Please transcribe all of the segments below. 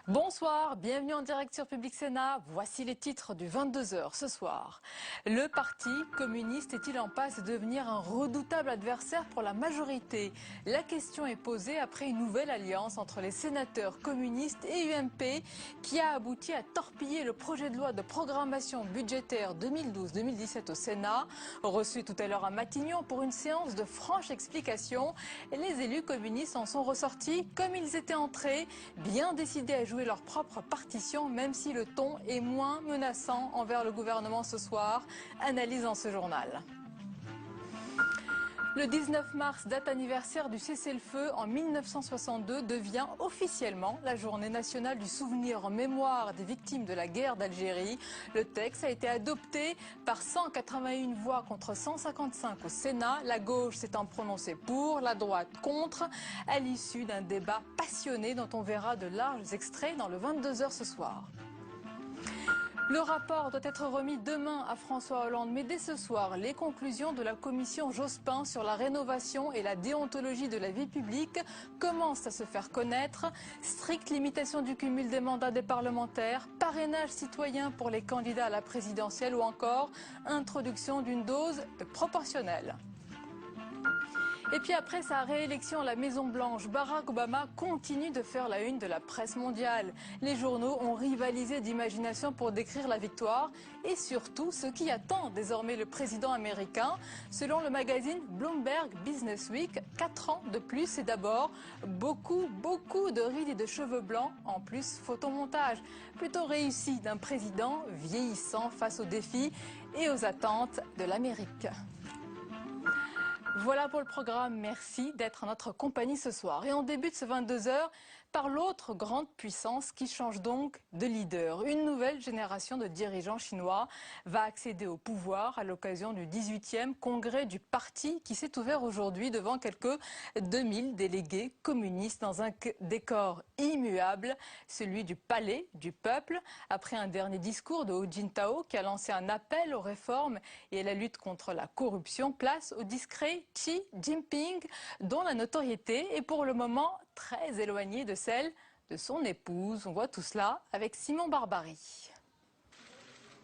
Bonsoir, bienvenue en direct sur Public Sénat. Voici les titres du 22h ce soir. Le parti communiste est-il en passe de devenir un redoutable adversaire pour la majorité? La question est posée après une nouvelle alliance entre les sénateurs communistes et UMP qui a abouti à torpiller le projet de loi de programmation budgétaire 2012-2017 au Sénat. Reçu tout à l'heure à Matignon pour une séance de franche explication, les élus communistes en sont ressortis comme ils étaient entrés, bien décidés à jouer leur propre partition, même si le ton est moins menaçant envers le gouvernement ce soir. Analyse dans ce journal. Le 19 mars, date anniversaire du cessez-le-feu en 1962, devient officiellement la journée nationale du souvenir en mémoire des victimes de la guerre d'Algérie. Le texte a été adopté par 181 voix contre 155 au Sénat. La gauche s'étant prononcée pour, la droite contre, à l'issue d'un débat passionné dont on verra de larges extraits dans le 22h ce soir. Le rapport doit être remis demain à François Hollande, mais dès ce soir, les conclusions de la commission Jospin sur la rénovation et la déontologie de la vie publique commencent à se faire connaître. Stricte limitation du cumul des mandats des parlementaires, parrainage citoyen pour les candidats à la présidentielle ou encore introduction d'une dose de proportionnelle. Et puis après sa réélection à la Maison-Blanche, Barack Obama continue de faire la une de la presse mondiale. Les journaux ont rivalisé d'imagination pour décrire la victoire et surtout ce qui attend désormais le président américain. Selon le magazine Bloomberg Business Week, 4 ans de plus et d'abord beaucoup de rides et de cheveux blancs, en plus photomontage. Plutôt réussi d'un président vieillissant face aux défis et aux attentes de l'Amérique. Voilà pour le programme, merci d'être en notre compagnie ce soir. Et on débute ce 22h par l'autre grande puissance qui change donc de leader. Une nouvelle génération de dirigeants chinois va accéder au pouvoir à l'occasion du 18e congrès du parti qui s'est ouvert aujourd'hui devant quelques 2000 délégués communistes dans un décor immuable, celui du palais du peuple. Après un dernier discours de Hu Jintao qui a lancé un appel aux réformes et à la lutte contre la corruption, place au discret Xi Jinping, dont la notoriété est pour le moment très éloignée de celle de son épouse. On voit tout cela avec Simon Barbarie.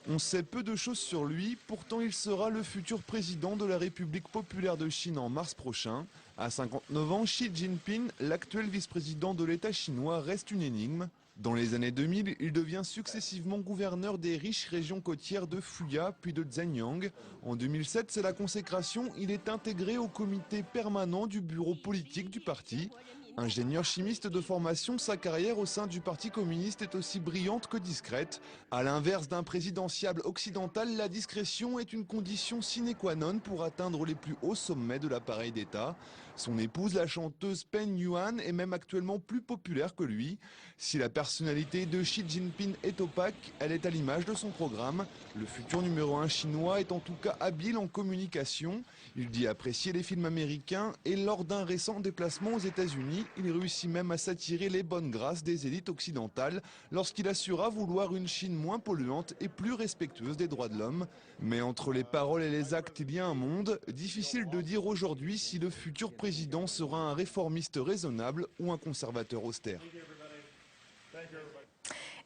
On sait peu de choses sur lui, pourtant il sera le futur président de la République populaire de Chine en mars prochain. À 59 ans, Xi Jinping, l'actuel vice-président de l'État chinois, reste une énigme. Dans les années 2000, il devient successivement gouverneur des riches régions côtières de Fuya puis de Zhejiang. En 2007, c'est la consécration, il est intégré au comité permanent du bureau politique du parti. Ingénieur chimiste de formation, sa carrière au sein du Parti communiste est aussi brillante que discrète. À l'inverse d'un présidentiable occidental, la discrétion est une condition sine qua non pour atteindre les plus hauts sommets de l'appareil d'État. Son épouse, la chanteuse Peng Yuan, est même actuellement plus populaire que lui. Si la personnalité de Xi Jinping est opaque, elle est à l'image de son programme. Le futur numéro 1 chinois est en tout cas habile en communication. Il dit apprécier les films américains et lors d'un récent déplacement aux États-Unis, il réussit même à s'attirer les bonnes grâces des élites occidentales lorsqu'il assura vouloir une Chine moins polluante et plus respectueuse des droits de l'homme. Mais entre les paroles et les actes, il y a un monde. Difficile de dire aujourd'hui si le futur président sera un réformiste raisonnable ou un conservateur austère.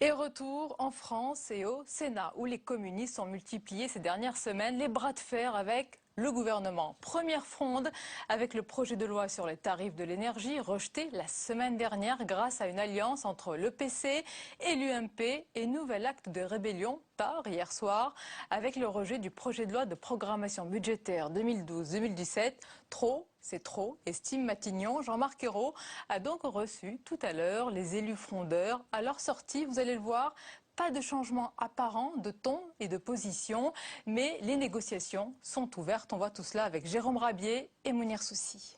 Et retour en France et au Sénat, où les communistes ont multiplié ces dernières semaines les bras de fer avec le gouvernement. Première fronde avec le projet de loi sur les tarifs de l'énergie rejeté la semaine dernière grâce à une alliance entre le PC et l'UMP et nouvel acte de rébellion par hier soir avec le rejet du projet de loi de programmation budgétaire 2012-2017. Trop, c'est trop, estime Matignon. Jean-Marc Ayrault a donc reçu tout à l'heure les élus frondeurs. À leur sortie, vous allez le voir, pas de changement apparent de ton et de position, mais les négociations sont ouvertes. On voit tout cela avec Jérôme Rabier et Mounir Soussi.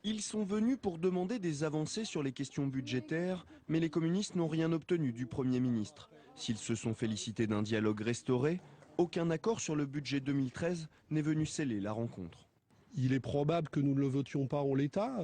Ils sont venus pour demander des avancées sur les questions budgétaires, mais les communistes n'ont rien obtenu du Premier ministre. S'ils se sont félicités d'un dialogue restauré, aucun accord sur le budget 2013 n'est venu sceller la rencontre. Il est probable que nous ne le votions pas en l'état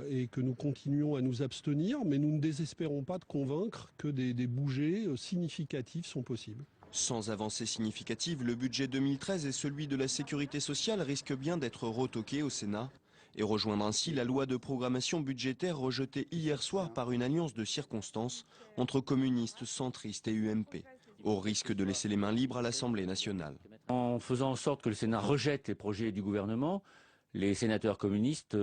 et que nous continuions à nous abstenir, mais nous ne désespérons pas de convaincre que des bougées significatifs sont possibles. Sans avancée significative, le budget 2013 et celui de la sécurité sociale risquent bien d'être retoqués au Sénat et rejoindre ainsi la loi de programmation budgétaire rejetée hier soir par une alliance de circonstances entre communistes, centristes et UMP, au risque de laisser les mains libres à l'Assemblée nationale. En faisant en sorte que le Sénat rejette les projets du gouvernement, les sénateurs communistes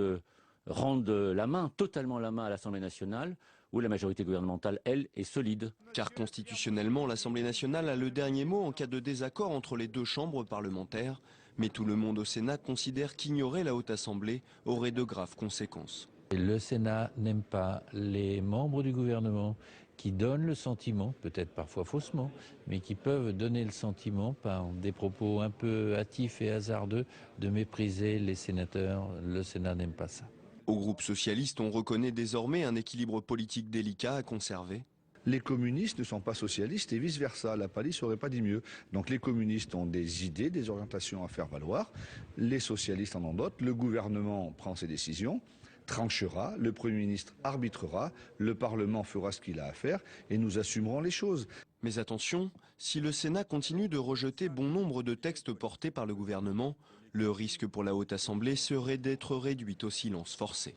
rendent totalement la main à l'Assemblée nationale, où la majorité gouvernementale, elle, est solide. Car constitutionnellement, l'Assemblée nationale a le dernier mot en cas de désaccord entre les deux chambres parlementaires. Mais tout le monde au Sénat considère qu'ignorer la Haute Assemblée aurait de graves conséquences. Le Sénat n'aime pas les membres du gouvernement qui donnent le sentiment, peut-être parfois faussement, mais qui peuvent donner le sentiment par des propos un peu hâtifs et hasardeux de mépriser les sénateurs. Le Sénat n'aime pas ça. Au groupe socialiste, on reconnaît désormais un équilibre politique délicat à conserver. Les communistes ne sont pas socialistes et vice-versa. La Palisse n'aurait pas dit mieux. Donc les communistes ont des idées, des orientations à faire valoir. Les socialistes en ont d'autres. Le gouvernement prend ses décisions, tranchera, le Premier ministre arbitrera, le Parlement fera ce qu'il a à faire et nous assumerons les choses. Mais attention, si le Sénat continue de rejeter bon nombre de textes portés par le gouvernement, le risque pour la Haute Assemblée serait d'être réduite au silence forcé.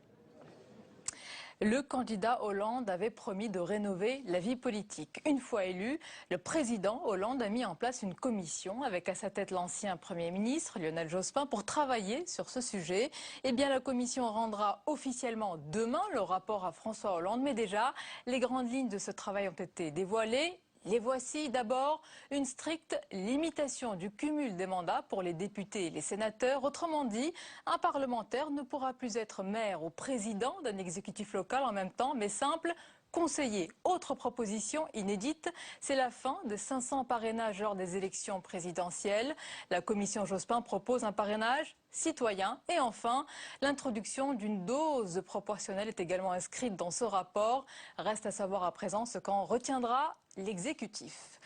Le candidat Hollande avait promis de rénover la vie politique. Une fois élu, le président Hollande a mis en place une commission avec à sa tête l'ancien Premier ministre Lionel Jospin pour travailler sur ce sujet. Eh bien, la commission rendra officiellement demain le rapport à François Hollande. Mais déjà, les grandes lignes de ce travail ont été dévoilées. Les voici. D'abord, une stricte limitation du cumul des mandats pour les députés et les sénateurs. Autrement dit, un parlementaire ne pourra plus être maire ou président d'un exécutif local en même temps, mais simple conseiller. Autre proposition inédite, c'est la fin de 500 parrainages lors des élections présidentielles. La commission Jospin propose un parrainage citoyen. Et enfin, l'introduction d'une dose proportionnelle est également inscrite dans ce rapport. Reste à savoir à présent ce qu'en retiendra l'exécutif.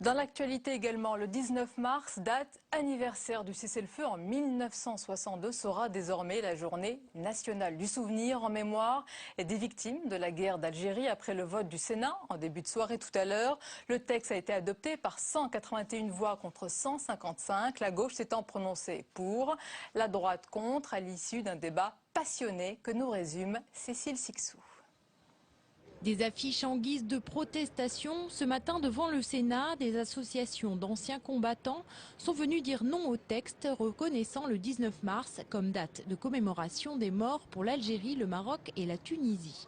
Dans l'actualité également, le 19 mars, date anniversaire du cessez-le-feu en 1962, sera désormais la journée nationale du souvenir en mémoire des victimes de la guerre d'Algérie après le vote du Sénat en début de soirée tout à l'heure. Le texte a été adopté par 181 voix contre 155, la gauche s'étant prononcée pour, la droite contre, à l'issue d'un débat passionné que nous résume Cécile Sixou. Des affiches en guise de protestation. Ce matin, devant le Sénat, des associations d'anciens combattants sont venues dire non au texte reconnaissant le 19 mars comme date de commémoration des morts pour l'Algérie, le Maroc et la Tunisie.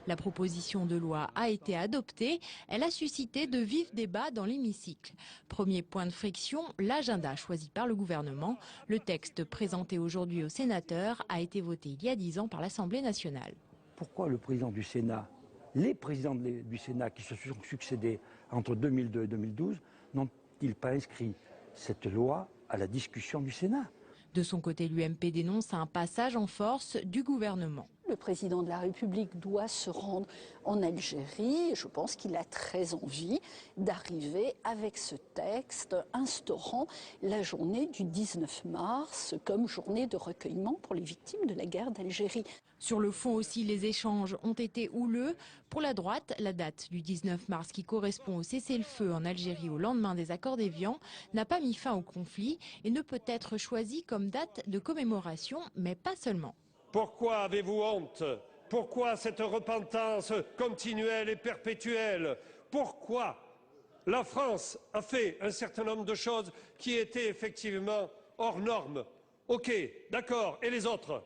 La proposition de loi a été adoptée. Elle a suscité de vifs débats dans l'hémicycle. Premier point de friction, l'agenda choisi par le gouvernement. Le texte présenté aujourd'hui aux sénateurs a été voté il y a 10 ans par l'Assemblée nationale. Pourquoi le président du Sénat, les présidents du Sénat qui se sont succédés entre 2002 et 2012 n'ont-ils pas inscrit cette loi à la discussion du Sénat? De son côté, l'UMP dénonce un passage en force du gouvernement. Le président de la République doit se rendre en Algérie. Je pense qu'il a très envie d'arriver avec ce texte instaurant la journée du 19 mars comme journée de recueillement pour les victimes de la guerre d'Algérie. Sur le fond aussi, les échanges ont été houleux. Pour la droite, la date du 19 mars qui correspond au cessez-le-feu en Algérie au lendemain des accords d'Évian n'a pas mis fin au conflit et ne peut être choisie comme date de commémoration, mais pas seulement. Pourquoi avez-vous honte? Pourquoi cette repentance continuelle et perpétuelle? Pourquoi la France a fait un certain nombre de choses qui étaient effectivement hors normes? Ok, d'accord, et les autres?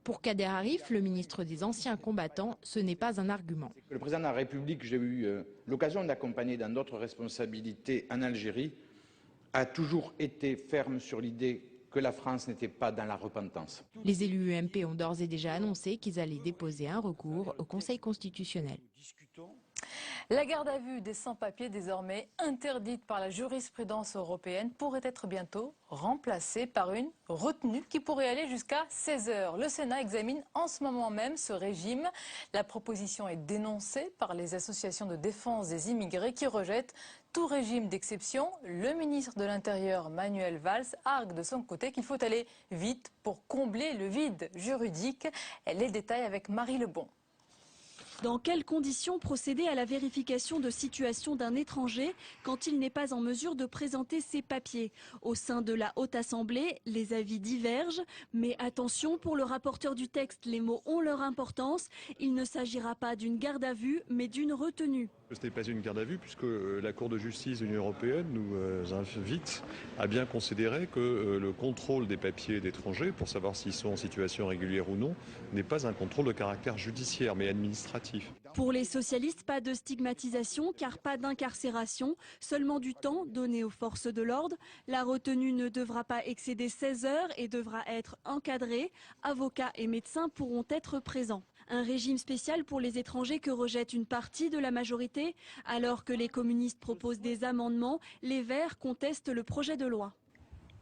Pour Kader Arif, le ministre des Anciens Combattants, ce n'est pas un argument. Le président de la République, j'ai eu l'occasion d'accompagner dans d'autres responsabilités en Algérie, a toujours été ferme sur l'idée que la France n'était pas dans la repentance. Les élus UMP ont d'ores et déjà annoncé qu'ils allaient déposer un recours au Conseil constitutionnel. La garde à vue des sans-papiers, désormais interdite par la jurisprudence européenne, pourrait être bientôt remplacée par une retenue qui pourrait aller jusqu'à 16 heures. Le Sénat examine en ce moment même ce régime. La proposition est dénoncée par les associations de défense des immigrés qui rejettent tout régime d'exception. Le ministre de l'Intérieur, Manuel Valls, argue de son côté qu'il faut aller vite pour combler le vide juridique. Les détails avec Marie Lebon. Dans quelles conditions procéder à la vérification de situation d'un étranger quand il n'est pas en mesure de présenter ses papiers? Au sein de la Haute Assemblée, les avis divergent, mais attention, pour le rapporteur du texte, les mots ont leur importance. Il ne s'agira pas d'une garde à vue, mais d'une retenue. Ce n'est pas une garde à vue puisque la Cour de justice de l'Union européenne nous invite à bien considérer que le contrôle des papiers d'étrangers, pour savoir s'ils sont en situation régulière ou non, n'est pas un contrôle de caractère judiciaire mais administratif. Pour les socialistes, pas de stigmatisation car pas d'incarcération, seulement du temps donné aux forces de l'ordre. La retenue ne devra pas excéder 16 heures et devra être encadrée. Avocats et médecins pourront être présents. Un régime spécial pour les étrangers que rejette une partie de la majorité. Alors que les communistes proposent des amendements, les Verts contestent le projet de loi.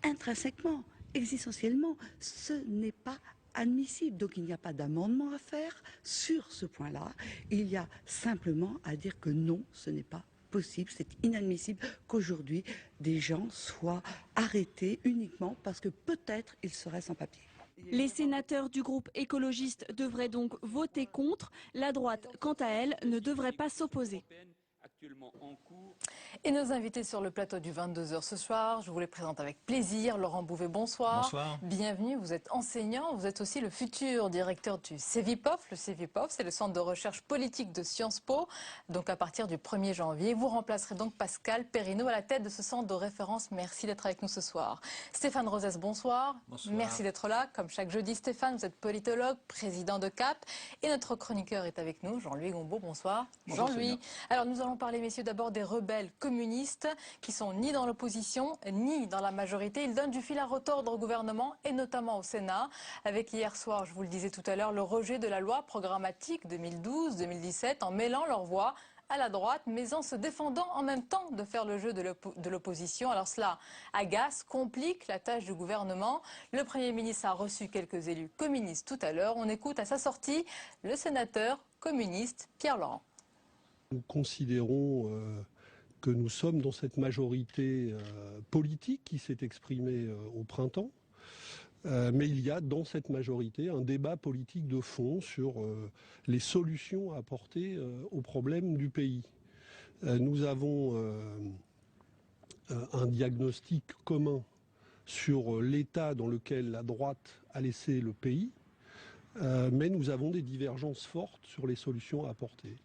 Intrinsèquement, existentiellement, ce n'est pas admissible. Donc il n'y a pas d'amendement à faire sur ce point-là. Il y a simplement à dire que non, ce n'est pas possible, c'est inadmissible qu'aujourd'hui des gens soient arrêtés uniquement parce que peut-être ils seraient sans papier. Les sénateurs du groupe écologiste devraient donc voter contre. La droite, quant à elle, ne devrait pas s'opposer. Et nos invités sur le plateau du 22h ce soir, je vous les présente avec plaisir. Laurent Bouvet, bonsoir. Bonsoir. Bienvenue, vous êtes enseignant, vous êtes aussi le futur directeur du CEVIPOF. Le CEVIPOF, c'est le Centre de recherche politique de Sciences Po. Donc à partir du 1er janvier, vous remplacerez donc Pascal Perrineau à la tête de ce centre de référence. Merci d'être avec nous ce soir. Stéphane Rosès, bonsoir. Bonsoir. Merci d'être là. Comme chaque jeudi, Stéphane, vous êtes politologue, président de CAP. Et notre chroniqueur est avec nous, Jean-Louis Gombaud. Bonsoir. Bonjour, Jean-Louis. Alors nous allons parler, messieurs, d'abord des rebelles communistes qui sont ni dans l'opposition ni dans la majorité. Ils donnent du fil à retordre au gouvernement et notamment au Sénat, avec hier soir, je vous le disais tout à l'heure, le rejet de la loi programmatique 2012-2017 en mêlant leur voix à la droite, mais en se défendant en même temps de faire le jeu de l'opposition. Alors cela agace, complique la tâche du gouvernement. Le Premier ministre a reçu quelques élus communistes tout à l'heure. On écoute à sa sortie le sénateur communiste Pierre Laurent. Nous considérons que nous sommes dans cette majorité politique qui s'est exprimée au printemps. Mais il y a dans cette majorité un débat politique de fond sur les solutions à apporter aux problèmes du pays. Nous avons un diagnostic commun sur l'état dans lequel la droite a laissé le pays, mais nous avons des divergences fortes sur les solutions à apporter.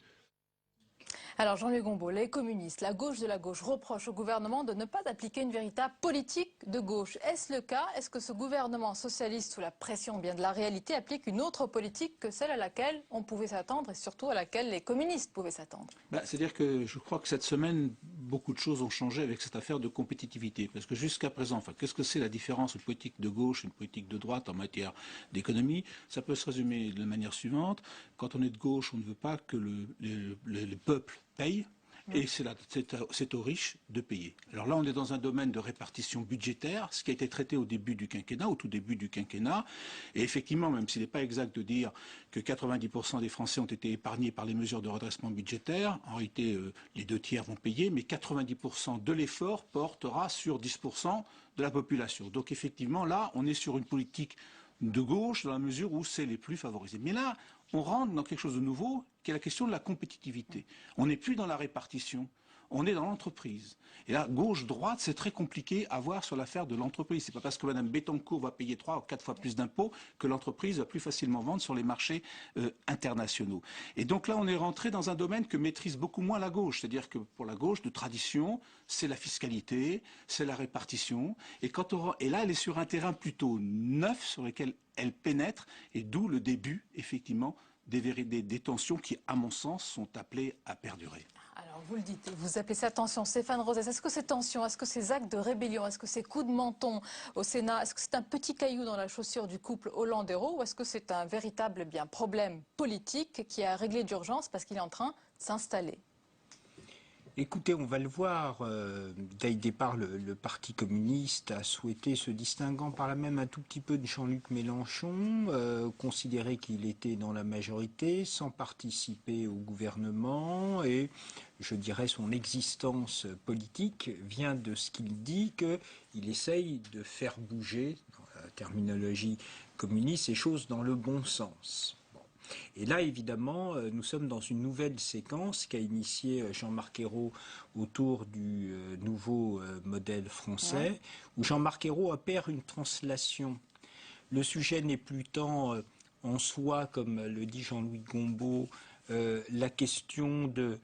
Alors Jean-Louis Gombaud, les communistes, la gauche de la gauche, reprochent au gouvernement de ne pas appliquer une véritable politique de gauche. Est-ce le cas? Est-ce que ce gouvernement socialiste, sous la pression bien de la réalité, applique une autre politique que celle à laquelle on pouvait s'attendre et surtout à laquelle les communistes pouvaient s'attendre? C'est-à-dire que je crois que cette semaine, beaucoup de choses ont changé avec cette affaire de compétitivité. Parce que jusqu'à présent, qu'est-ce que c'est la différence entre une politique de gauche et une politique de droite en matière d'économie? Ça peut se résumer de la manière suivante. Quand on est de gauche, on ne veut pas que le peuple paye, et c'est aux riches de payer. Alors là, on est dans un domaine de répartition budgétaire, ce qui a été traité au début du quinquennat, au tout début du quinquennat. Et effectivement, même s'il n'est pas exact de dire que 90% des Français ont été épargnés par les mesures de redressement budgétaire, en réalité, les 2/3 vont payer, mais 90% de l'effort portera sur 10% de la population. Donc effectivement, là, on est sur une politique de gauche dans la mesure où c'est les plus favorisés. Mais là, on rentre dans quelque chose de nouveau, qui est la question de la compétitivité. On n'est plus dans la répartition, on est dans l'entreprise. Et là, gauche-droite, c'est très compliqué à voir sur l'affaire de l'entreprise. C'est pas parce que Mme Bettencourt va payer 3 ou 4 fois plus d'impôts que l'entreprise va plus facilement vendre sur les marchés internationaux. Et donc là, on est rentré dans un domaine que maîtrise beaucoup moins la gauche. C'est-à-dire que pour la gauche, de tradition, c'est la fiscalité, c'est la répartition. Et là, elle est sur un terrain plutôt neuf sur lequel elle pénètre, et d'où le début, effectivement, des tensions qui, à mon sens, sont appelées à perdurer. Alors vous le dites, vous appelez ça tension. Stéphane Rosès, est-ce que ces tensions, est-ce que ces actes de rébellion, est-ce que ces coups de menton au Sénat, est-ce que c'est un petit caillou dans la chaussure du couple Hollande-Hérault, ou est-ce que c'est un véritable problème politique qui a réglé d'urgence parce qu'il est en train de s'installer? Écoutez, on va le voir. Dès le départ, le Parti communiste a souhaité, se distinguant par là même un tout petit peu de Jean-Luc Mélenchon, considérer qu'il était dans la majorité sans participer au gouvernement, et je dirais son existence politique vient de ce qu'il dit, qu'il essaye de faire bouger, dans la terminologie communiste, ces choses dans le bon sens. Et là, évidemment, nous sommes dans une nouvelle séquence qu'a initiée Jean-Marc Ayrault autour du nouveau modèle français, où Jean-Marc Ayrault opère une translation. Le sujet n'est plus tant en soi, comme le dit Jean-Louis Gombault, la question de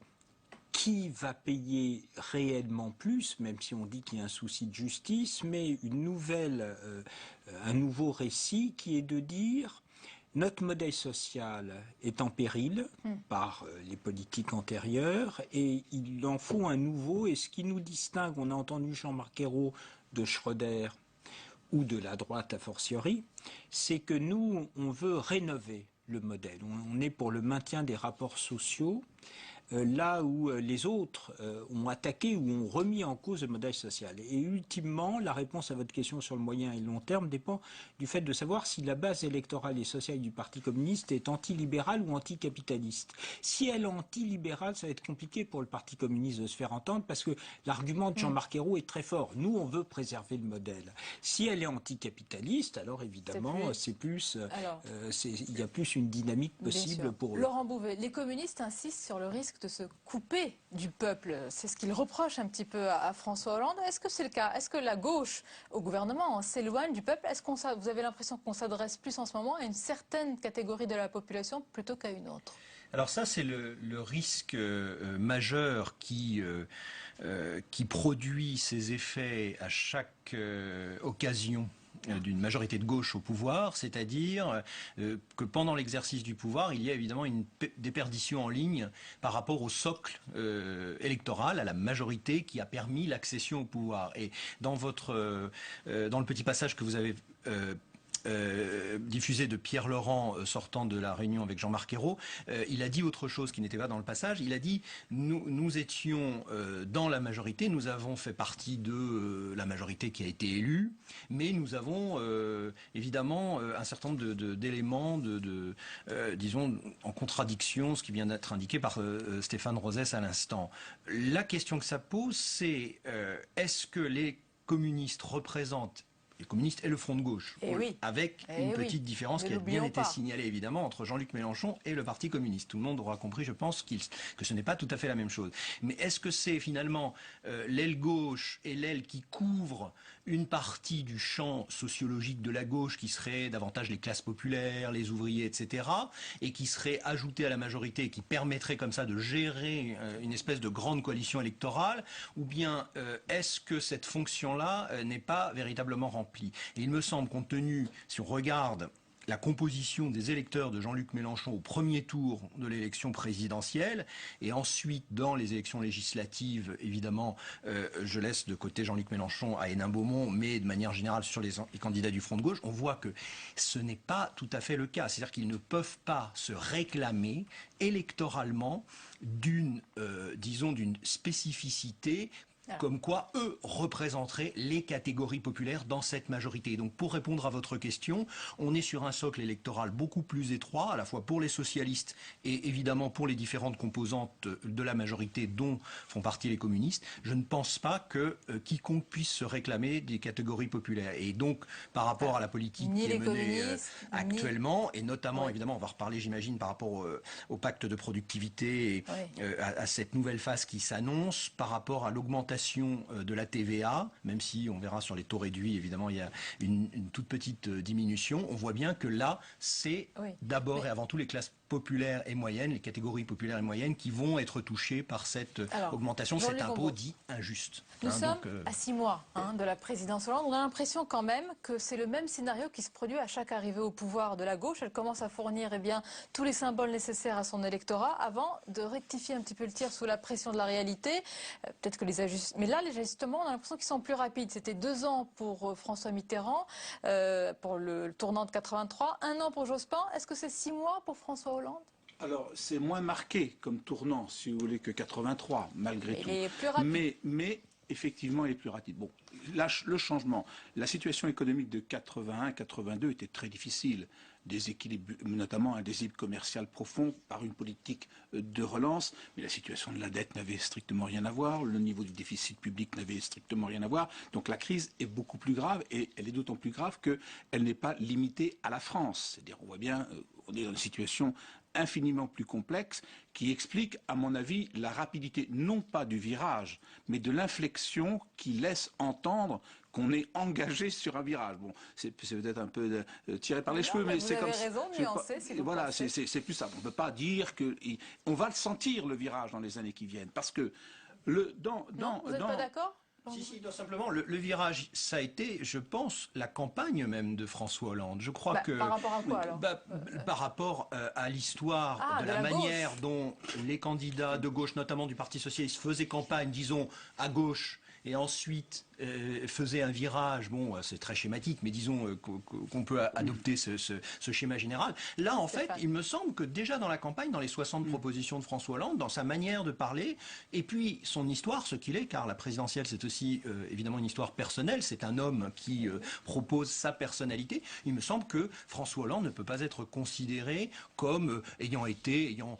qui va payer réellement plus, même si on dit qu'il y a un souci de justice, mais un nouveau récit qui est de dire notre modèle social est en péril par les politiques antérieures et il en faut un nouveau. Et ce qui nous distingue, on a entendu Jean-Marc Ayrault de Schröder ou de la droite a fortiori, c'est que nous, on veut rénover le modèle. On est pour le maintien des rapports sociaux, là où les autres ont attaqué ou ont remis en cause le modèle social. Et ultimement, la réponse à votre question sur le moyen et le long terme dépend du fait de savoir si la base électorale et sociale du Parti communiste est antilibérale ou anticapitaliste. Si elle est antilibérale, ça va être compliqué pour le Parti communiste de se faire entendre parce que l'argument de Jean-Marc Ayrault est très fort. Nous, on veut préserver le modèle. Si elle est anticapitaliste, alors évidemment, il y a plus une dynamique possible pour eux. Laurent Bouvet, les communistes insistent sur le risque de se couper du peuple. C'est ce qu'ils reprochent un petit peu à François Hollande. Est-ce que c'est le cas? Est-ce que la gauche, au gouvernement, s'éloigne du peuple? Est-ce que vous avez l'impression qu'on s'adresse plus en ce moment à une certaine catégorie de la population plutôt qu'à une autre? Alors ça, c'est le risque majeur qui produit ses effets à chaque occasion d'une majorité de gauche au pouvoir, c'est-à-dire que pendant l'exercice du pouvoir, il y a évidemment des perditions en ligne par rapport au socle électoral, à la majorité qui a permis l'accession au pouvoir. Et dans le petit passage que vous avez diffusé de Pierre Laurent sortant de la réunion avec Jean-Marc Ayrault, il a dit autre chose qui n'était pas dans le passage. Il a dit nous étions dans la majorité, nous avons fait partie de la majorité qui a été élue, mais nous avons évidemment un certain nombre d'éléments disons en contradiction, ce qui vient d'être indiqué par Stéphane Rosès à l'instant. La question que ça pose, c'est est-ce que les communistes représentent les communistes et le Front de gauche, avec une petite différence qui a bien été signalée évidemment entre Jean-Luc Mélenchon et le Parti communiste. Tout le monde aura compris, je pense, que ce n'est pas tout à fait la même chose. Mais est-ce que c'est finalement l'aile gauche et l'aile qui couvre une partie du champ sociologique de la gauche qui serait davantage les classes populaires, les ouvriers, etc., et qui serait ajoutée à la majorité et qui permettrait comme ça de gérer une espèce de grande coalition électorale, ou bien est-ce que cette fonction-là n'est pas véritablement remplie? Et il me semble, compte tenu, si on regarde la composition des électeurs de Jean-Luc Mélenchon au premier tour de l'élection présidentielle et ensuite dans les élections législatives, évidemment, je laisse de côté Jean-Luc Mélenchon à Hénin-Beaumont, mais de manière générale sur les candidats du Front de gauche, on voit que ce n'est pas tout à fait le cas. C'est-à-dire qu'ils ne peuvent pas se réclamer électoralement d'une spécificité comme quoi eux représenteraient les catégories populaires dans cette majorité. Donc pour répondre à votre question, on est sur un socle électoral beaucoup plus étroit, à la fois pour les socialistes et évidemment pour les différentes composantes de la majorité dont font partie les communistes. Je ne pense pas que quiconque puisse se réclamer des catégories populaires. Et donc par rapport à la politique qui est menée actuellement, et notamment évidemment on va reparler j'imagine par rapport au pacte de productivité et à cette nouvelle phase qui s'annonce, par rapport à l'augmentation de la TVA, même si on verra sur les taux réduits, évidemment, il y a une toute petite diminution. On voit bien que là, c'est d'abord et avant tout les classes populaires et moyennes, les catégories populaires et moyennes qui vont être touchées par cette augmentation, cet impôt dit injuste. Nous sommes à 6 mois de la présidence Hollande. On a l'impression quand même que c'est le même scénario qui se produit à chaque arrivée au pouvoir de la gauche. Elle commence à fournir tous les symboles nécessaires à son électorat avant de rectifier un petit peu le tir sous la pression de la réalité. Peut-être que les ajustements... Mais là, les ajustements, on a l'impression qu'ils sont plus rapides. C'était 2 ans pour François Mitterrand, pour le tournant de 83, 1 an pour Jospin. Est-ce que c'est 6 mois pour François Hollande? Alors, c'est moins marqué comme tournant, si vous voulez, que 83, malgré tout. Il est plus rapide. Mais effectivement, il est plus rapide. Bon, le changement. La situation économique de 81-82 était très difficile. Notamment un déséquilibre commercial profond par une politique de relance, mais la situation de la dette n'avait strictement rien à voir, le niveau du déficit public n'avait strictement rien à voir, donc la crise est beaucoup plus grave, et elle est d'autant plus grave qu'elle n'est pas limitée à la France. C'est-à-dire, on voit bien, on est dans une situation infiniment plus complexe qui explique, à mon avis, la rapidité, non pas du virage, mais de l'inflexion qui laisse entendre qu'on est engagé sur un virage. Bon, c'est peut-être un peu tiré par les cheveux, mais c'est comme ça. Vous avez raison, nuancé, si vous voilà, pensez. c'est plus ça. On ne peut pas dire qu'on va le sentir, le virage, dans les années qui viennent. Parce que vous n'êtes pas d'accord? Si, non, simplement, le virage, ça a été, je pense, la campagne même de François Hollande. Je crois que... Par rapport à quoi, alors par rapport à l'histoire de la manière dont les candidats de gauche, notamment du Parti socialiste, faisaient campagne, disons, à gauche, et ensuite faisait un virage, bon, c'est très schématique, mais disons qu'on peut adopter ce schéma général. Là, en fait, il me semble que déjà dans la campagne, dans les 60 propositions de François Hollande, dans sa manière de parler, et puis son histoire, ce qu'il est, car la présidentielle, c'est aussi évidemment une histoire personnelle, c'est un homme qui propose sa personnalité, il me semble que François Hollande ne peut pas être considéré comme ayant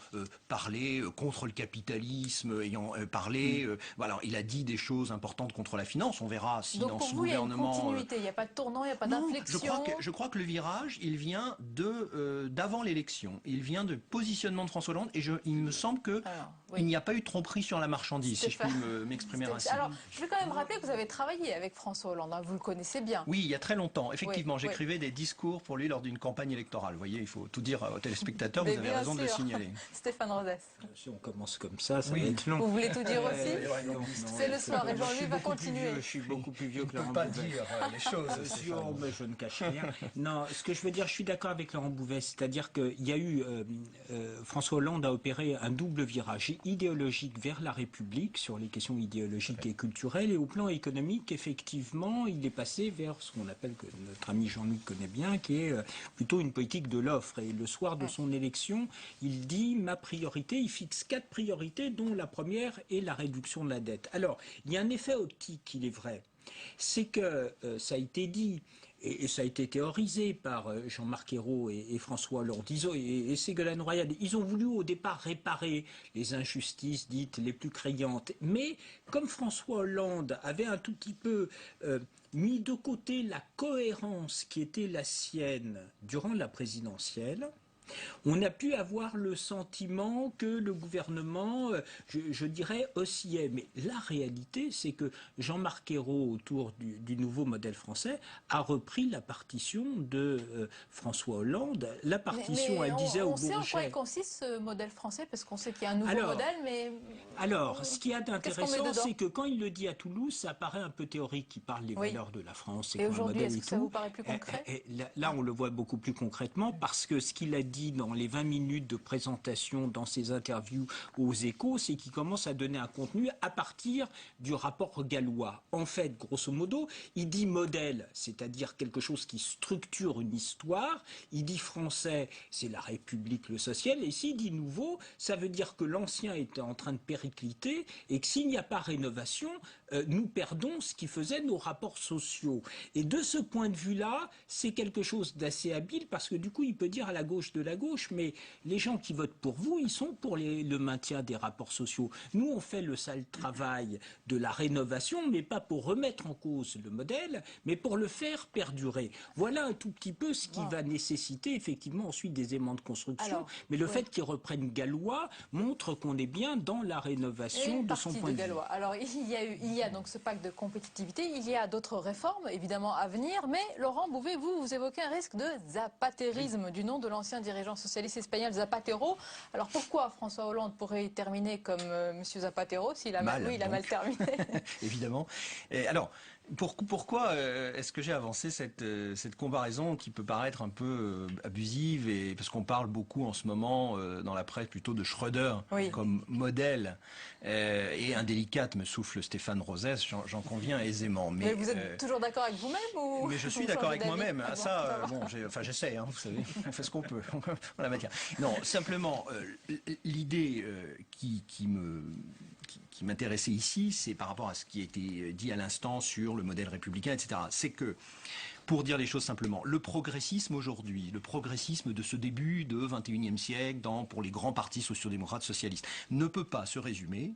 parlé contre le capitalisme, ayant parlé... voilà, il a dit des choses importantes contre la finance. On verra si donc dans pour ce vous, gouvernement... il y a une continuité, il n'y a pas de tournant, il n'y a pas d'inflexion. Je crois que le virage, il vient d'avant l'élection. Il vient de positionnement de François Hollande et il me semble qu'il n'y a pas eu de tromperie sur la marchandise, si je puis m'exprimer ainsi. Alors, je vais quand même rappeler que vous avez travaillé avec François Hollande, hein, vous le connaissez bien. Oui, il y a très longtemps. Effectivement, j'écrivais des discours pour lui lors d'une campagne électorale. Vous voyez, il faut tout dire aux téléspectateurs, vous avez raison de le signaler. Stéphane Rodès. Si on commence comme ça va être long. Vous voulez tout dire aussi? C'est le soir et Jean-Louis va continuer. Je suis beaucoup plus vieux que Laurent Bouvet. Je ne peux pas dire les choses. Mais je ne cache rien. Non, ce que je veux dire, je suis d'accord avec Laurent Bouvet, c'est-à-dire qu'il y a eu... François Hollande a opéré un double virage idéologique vers la République sur les questions idéologiques et culturelles, et au plan économique, effectivement, il est passé vers ce qu'on appelle, que notre ami Jean-Luc connaît bien, qui est plutôt une politique de l'offre. Et le soir de son élection, il dit ma priorité, il fixe 4 priorités, dont la première est la réduction de la dette. Alors, il y a un effet optique, il est vrai. C'est que, ça a été dit, et ça a été théorisé par Jean-Marc Ayrault et François Hollande et Ségolène Royal. Ils ont voulu au départ réparer les injustices dites les plus criantes. Mais comme François Hollande avait un tout petit peu mis de côté la cohérence qui était la sienne durant la présidentielle, on a pu avoir le sentiment que le gouvernement, je dirais, oscillait. Mais la réalité, c'est que Jean-Marc Ayrault, autour du nouveau modèle français, a repris la partition de François Hollande. La partition, elle disait au Bourget... On sait en quoi il consiste ce modèle français, parce qu'on sait qu'il y a un nouveau modèle, mais... Alors, ce qu'il y a d'intéressant, c'est que quand il le dit à Toulouse, ça paraît un peu théorique. Il parle des valeurs de la France. Et aujourd'hui, est-ce que ça vous paraît plus concret? Là, on le voit beaucoup plus concrètement, parce que ce qu'il a dit dans les 20 minutes de présentation dans ses interviews aux Échos, c'est qu'il commence à donner un contenu à partir du rapport gallois. En fait, grosso modo, il dit modèle, c'est-à-dire quelque chose qui structure une histoire. Il dit français, c'est la République, le social. Et s'il dit nouveau, ça veut dire que l'ancien est en train de péricliter et que s'il n'y a pas rénovation, nous perdons ce qui faisait nos rapports sociaux. Et de ce point de vue-là, c'est quelque chose d'assez habile, parce que du coup, il peut dire à la gauche de la gauche, mais les gens qui votent pour vous, ils sont pour le maintien des rapports sociaux. Nous, on fait le sale travail de la rénovation, mais pas pour remettre en cause le modèle, mais pour le faire perdurer. Voilà un tout petit peu ce qui va nécessiter effectivement ensuite des éléments de construction. Mais le fait qu'ils reprennent gallois montre qu'on est bien dans la rénovation de son point de vue. Alors, il y a donc ce pacte de compétitivité, il y a d'autres réformes, évidemment, à venir, mais Laurent Bouvet, vous évoquez un risque de zapatérisme, du nom de l'ancien dirigeant socialiste espagnol Zapatero. Alors pourquoi François Hollande pourrait terminer comme M. Zapatero s'il a mal terminé? Évidemment. Alors, pourquoi est-ce que j'ai avancé cette comparaison qui peut paraître un peu abusive, et parce qu'on parle beaucoup en ce moment dans la presse plutôt de Schröder comme modèle, et indélicate, me souffle Stéphane Rodès, j'en conviens aisément. Mais vous êtes toujours d'accord avec vous-même ou... Mais je suis d'accord avec moi-même. Ça, j'essaie, hein, vous savez, on fait ce qu'on peut en la matière. Non, simplement, l'idée qui qui m'intéressait ici, c'est par rapport à ce qui a été dit à l'instant sur le modèle républicain, etc. C'est que, pour dire les choses simplement, le progressisme aujourd'hui, le progressisme de ce début de XXIe siècle, pour les grands partis sociodémocrates socialistes, ne peut pas se résumer,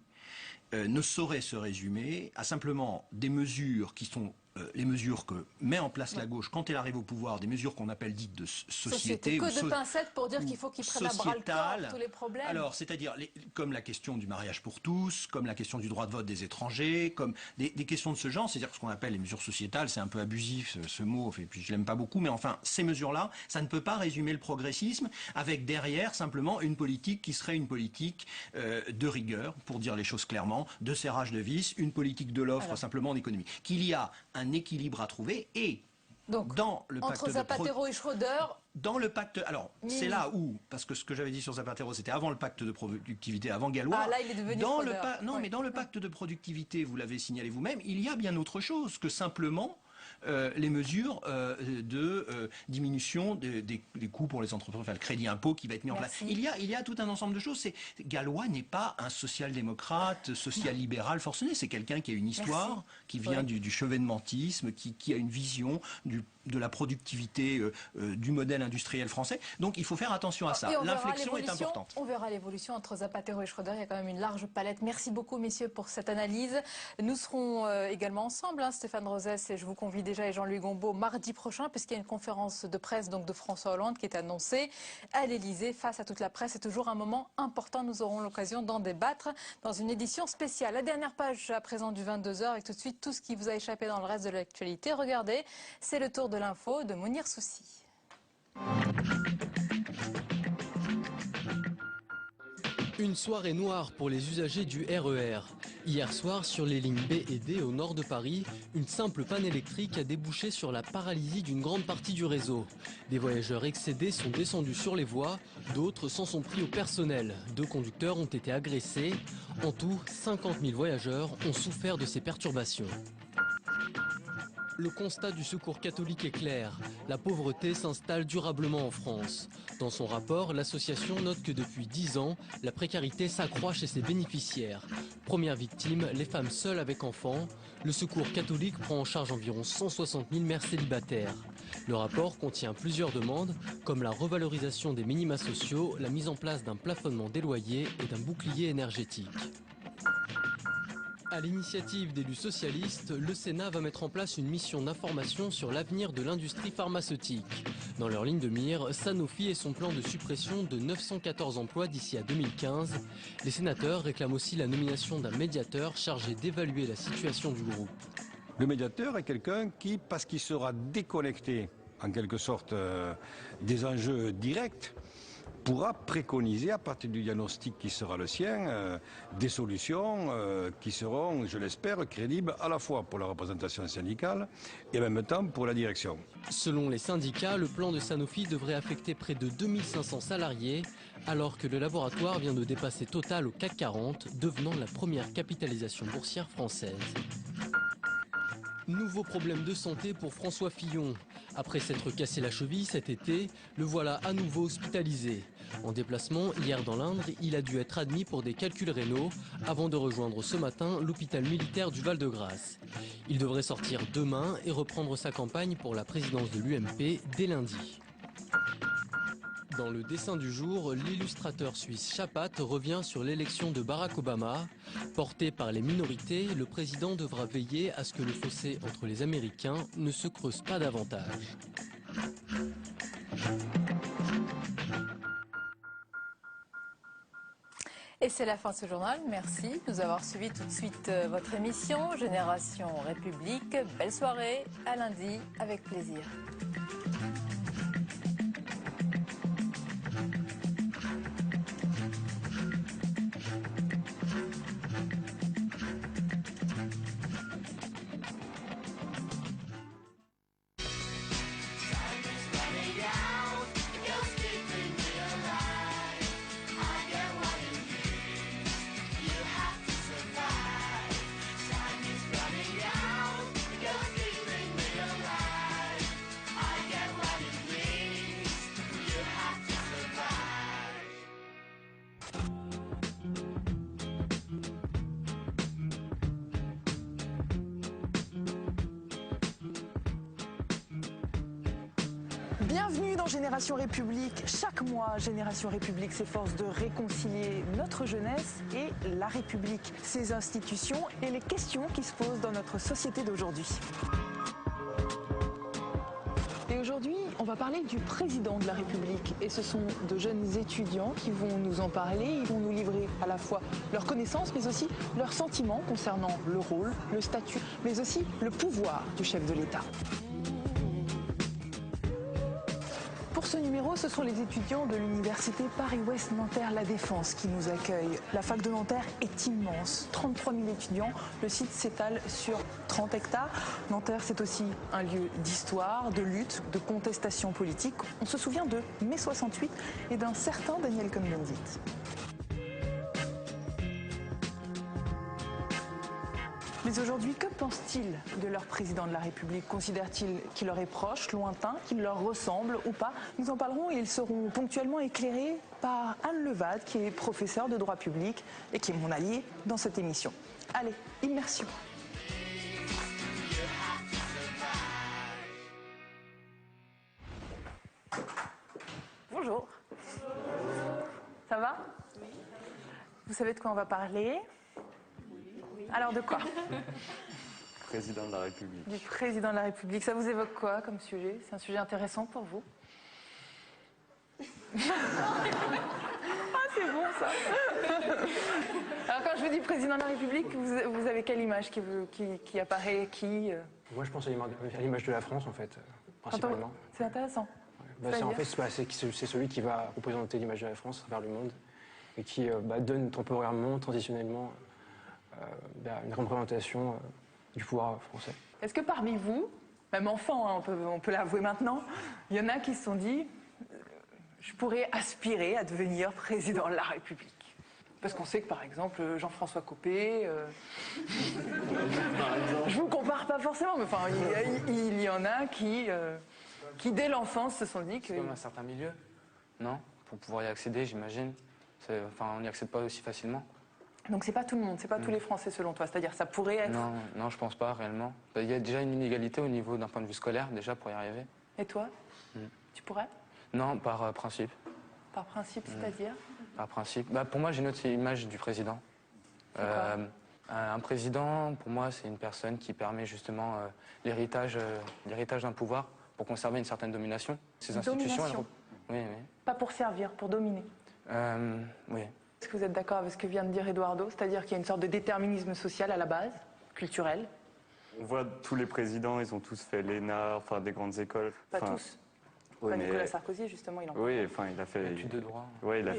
ne saurait se résumer à simplement des mesures qui sont les mesures que met en place la gauche quand elle arrive au pouvoir, des mesures qu'on appelle dites de société. Que de pincettes pour dire qu'il faut qu'ils prennent à bras le corps tous les problèmes. Alors, c'est-à-dire comme la question du mariage pour tous, comme la question du droit de vote des étrangers, comme des questions de ce genre, c'est-à-dire ce qu'on appelle les mesures sociétales, c'est un peu abusif ce mot, et puis je l'aime pas beaucoup, mais enfin, ces mesures-là, ça ne peut pas résumer le progressisme avec derrière simplement une politique qui serait une politique de rigueur, pour dire les choses clairement, de serrage de vis, une politique de l'offre simplement en économie. Qu'il y a un équilibre à trouver et donc, dans le pacte entre Zapatero et Schröder, dans le pacte, alors c'est là où, parce que ce que j'avais dit sur Zapatero, c'était avant le pacte de productivité, avant Gallois. Ah là, il est devenu Schröder. Non, mais dans le pacte de productivité, vous l'avez signalé vous-même, il y a bien autre chose que simplement les mesures de diminution des coûts pour les entreprises, enfin le crédit impôt qui va être mis en place. Il y a tout un ensemble de choses. Gallois n'est pas un social-démocrate, social-libéral forcené. C'est quelqu'un qui a une histoire, qui vient du chevènementisme, qui a une vision de la productivité du modèle industriel français. Donc il faut faire attention à ça. L'inflexion est importante. On verra l'évolution entre Zapatero et Schröder. Il y a quand même une large palette. Merci beaucoup, messieurs, pour cette analyse. Nous serons également ensemble, Stéphane Rosès, et je vous convie déjà, et Jean-Louis Gombault, mardi prochain, puisqu'il y a une conférence de presse donc, de François Hollande qui est annoncée à l'Élysée face à toute la presse. C'est toujours un moment important. Nous aurons l'occasion d'en débattre dans une édition spéciale. La dernière page à présent du 22h, avec tout de suite tout ce qui vous a échappé dans le reste de l'actualité. Regardez, c'est le tour de l'info de Mounir Soussi. Une soirée noire pour les usagers du RER. Hier soir, sur les lignes B et D au nord de Paris, une simple panne électrique a débouché sur la paralysie d'une grande partie du réseau. Des voyageurs excédés sont descendus sur les voies, d'autres s'en sont pris au personnel. 2 conducteurs ont été agressés. En tout, 50 000 voyageurs ont souffert de ces perturbations. Le constat du Secours catholique est clair. La pauvreté s'installe durablement en France. Dans son rapport, l'association note que depuis 10 ans, la précarité s'accroît chez ses bénéficiaires. Première victime, les femmes seules avec enfants. Le Secours catholique prend en charge environ 160 000 mères célibataires. Le rapport contient plusieurs demandes, comme la revalorisation des minima sociaux, la mise en place d'un plafonnement des loyers et d'un bouclier énergétique. À l'initiative d'élus socialistes, le Sénat va mettre en place une mission d'information sur l'avenir de l'industrie pharmaceutique. Dans leur ligne de mire, Sanofi et son plan de suppression de 914 emplois d'ici à 2015. Les sénateurs réclament aussi la nomination d'un médiateur chargé d'évaluer la situation du groupe. Le médiateur est quelqu'un qui, parce qu'il sera déconnecté en quelque sorte des enjeux directs, pourra préconiser, à partir du diagnostic qui sera le sien, des solutions qui seront, je l'espère, crédibles à la fois pour la représentation syndicale et en même temps pour la direction. Selon les syndicats, le plan de Sanofi devrait affecter près de 2500 salariés, alors que le laboratoire vient de dépasser Total au CAC 40, devenant la première capitalisation boursière française. Nouveau problème de santé pour François Fillon. Après s'être cassé la cheville cet été, le voilà à nouveau hospitalisé. En déplacement hier dans l'Indre, il a dû être admis pour des calculs rénaux avant de rejoindre ce matin l'hôpital militaire du Val-de-Grâce. Il devrait sortir demain et reprendre sa campagne pour la présidence de l'UMP dès lundi. Dans le dessin du jour, l'illustrateur suisse Chapat revient sur l'élection de Barack Obama. Porté par les minorités, le président devra veiller à ce que le fossé entre les Américains ne se creuse pas davantage. Et c'est la fin de ce journal. Merci de nous avoir suivi tout de suite votre émission Génération République. Belle soirée, à lundi, avec plaisir. Running out, you're keeping me alive. I get what it Bienvenue dans Génération République. Chaque mois, Génération République s'efforce de réconcilier notre jeunesse et la République, ses institutions et les questions qui se posent dans notre société d'aujourd'hui. Et aujourd'hui, on va parler du président de la République. Et ce sont de jeunes étudiants qui vont nous en parler. Ils vont nous livrer à la fois leurs connaissances, mais aussi leurs sentiments concernant le rôle, le statut, mais aussi le pouvoir du chef de l'État. Pour ce numéro, ce sont les étudiants de l'université Paris-Ouest Nanterre La Défense qui nous accueillent. La fac de Nanterre est immense, 33 000 étudiants. Le site s'étale sur 30 hectares. Nanterre, c'est aussi un lieu d'histoire, de lutte, de contestation politique. On se souvient de mai 68 et d'un certain Daniel Cohn-Bendit. Mais aujourd'hui, que pensent-ils de leur président de la République? Considèrent-ils qu'il leur est proche, lointain, qu'il leur ressemble ou pas? Nous en parlerons et ils seront ponctuellement éclairés par Anne Levade, qui est professeure de droit public et qui est mon alliée dans cette émission. Allez, immersion. Bonjour. Ça va? Oui. Vous savez de quoi on va parler? Alors de quoi? Président de la République. Du président de la République. Ça vous évoque quoi comme sujet? C'est un sujet intéressant pour vous? Ah, c'est bon ça. Alors quand je vous dis président de la République, vous avez quelle image qui apparaît? Moi je pense à l'image de la France en fait, principalement. C'est intéressant. Ouais. En fait c'est celui qui va représenter l'image de la France à travers le monde et qui donne temporairement, transitionnellement, une représentation du pouvoir français. Est-ce que parmi vous, même enfants, hein, on peut l'avouer maintenant, il y en a qui se sont dit je pourrais aspirer à devenir président de la République? Parce qu'on sait que par exemple Jean-François Copé, je vous compare pas forcément, mais enfin il y en a qui dès l'enfance se sont dit que... C'est comme un certain milieu, non? Pour pouvoir y accéder, j'imagine. On n'y accède pas aussi facilement. Donc c'est pas tout le monde, c'est pas tous les Français selon toi, c'est-à-dire ça pourrait être... Non, je pense pas réellement. Il y a déjà une inégalité au niveau d'un point de vue scolaire, déjà pour y arriver. Et toi? Tu pourrais? Non, par principe. Par principe, c'est-à-dire? Par principe. Pour moi, j'ai une autre image du président. Un président, pour moi, c'est une personne qui permet justement l'héritage d'un pouvoir pour conserver une certaine domination. Ces institutions... Domination. Oui. Pas pour servir, pour dominer. Oui. Est-ce que vous êtes d'accord avec ce que vient de dire Eduardo? C'est-à-dire qu'il y a une sorte de déterminisme social à la base, culturel? On voit tous les présidents, ils ont tous fait l'ENA, enfin des grandes écoles. Pas tous. Oui, Nicolas Sarkozy, justement, il en Oui, enfin, il a fait... Études de droit. Oui, il a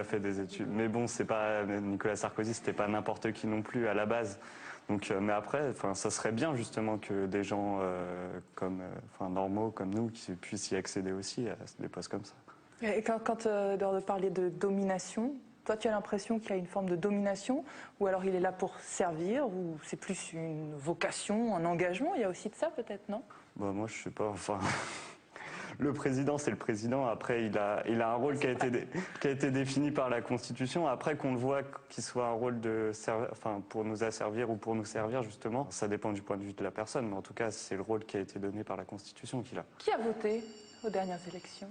fait des études. Mais bon, c'est pas... Nicolas Sarkozy, c'était pas n'importe qui non plus à la base. Donc, mais après, ça serait bien justement que des gens normaux comme nous qui puissent y accéder aussi à des postes comme ça. Et quand Eduardo parlait de domination, toi tu as l'impression qu'il y a une forme de domination, ou alors il est là pour servir, ou c'est plus une vocation, un engagement? Il y a aussi de ça peut-être, non? Moi je sais pas, le président c'est le président, après il a un rôle qui a été défini par la Constitution, après qu'on le voit qu'il soit un rôle pour nous asservir ou pour nous servir justement, ça dépend du point de vue de la personne, mais en tout cas c'est le rôle qui a été donné par la Constitution qu'il a. Qui a voté aux dernières élections?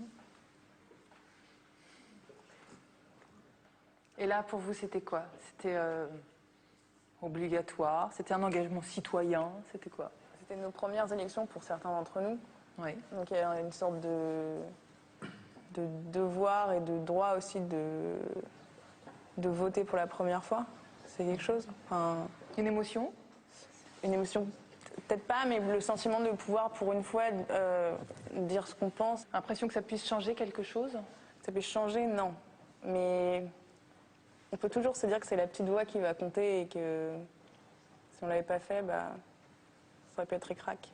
Et là, pour vous, c'était quoi? C'était obligatoire? C'était un engagement citoyen? C'était quoi? C'était nos premières élections pour certains d'entre nous. Oui. Donc il y a une sorte de devoir et de droit aussi de voter pour la première fois. C'est quelque chose. Une émotion? Une émotion, peut-être pas, mais le sentiment de pouvoir, pour une fois, dire ce qu'on pense. L'impression que ça puisse changer quelque chose? Ça puisse changer, non. Mais... on peut toujours se dire que c'est la petite voix qui va compter et que si on l'avait pas fait, ça aurait pu être ric-rac.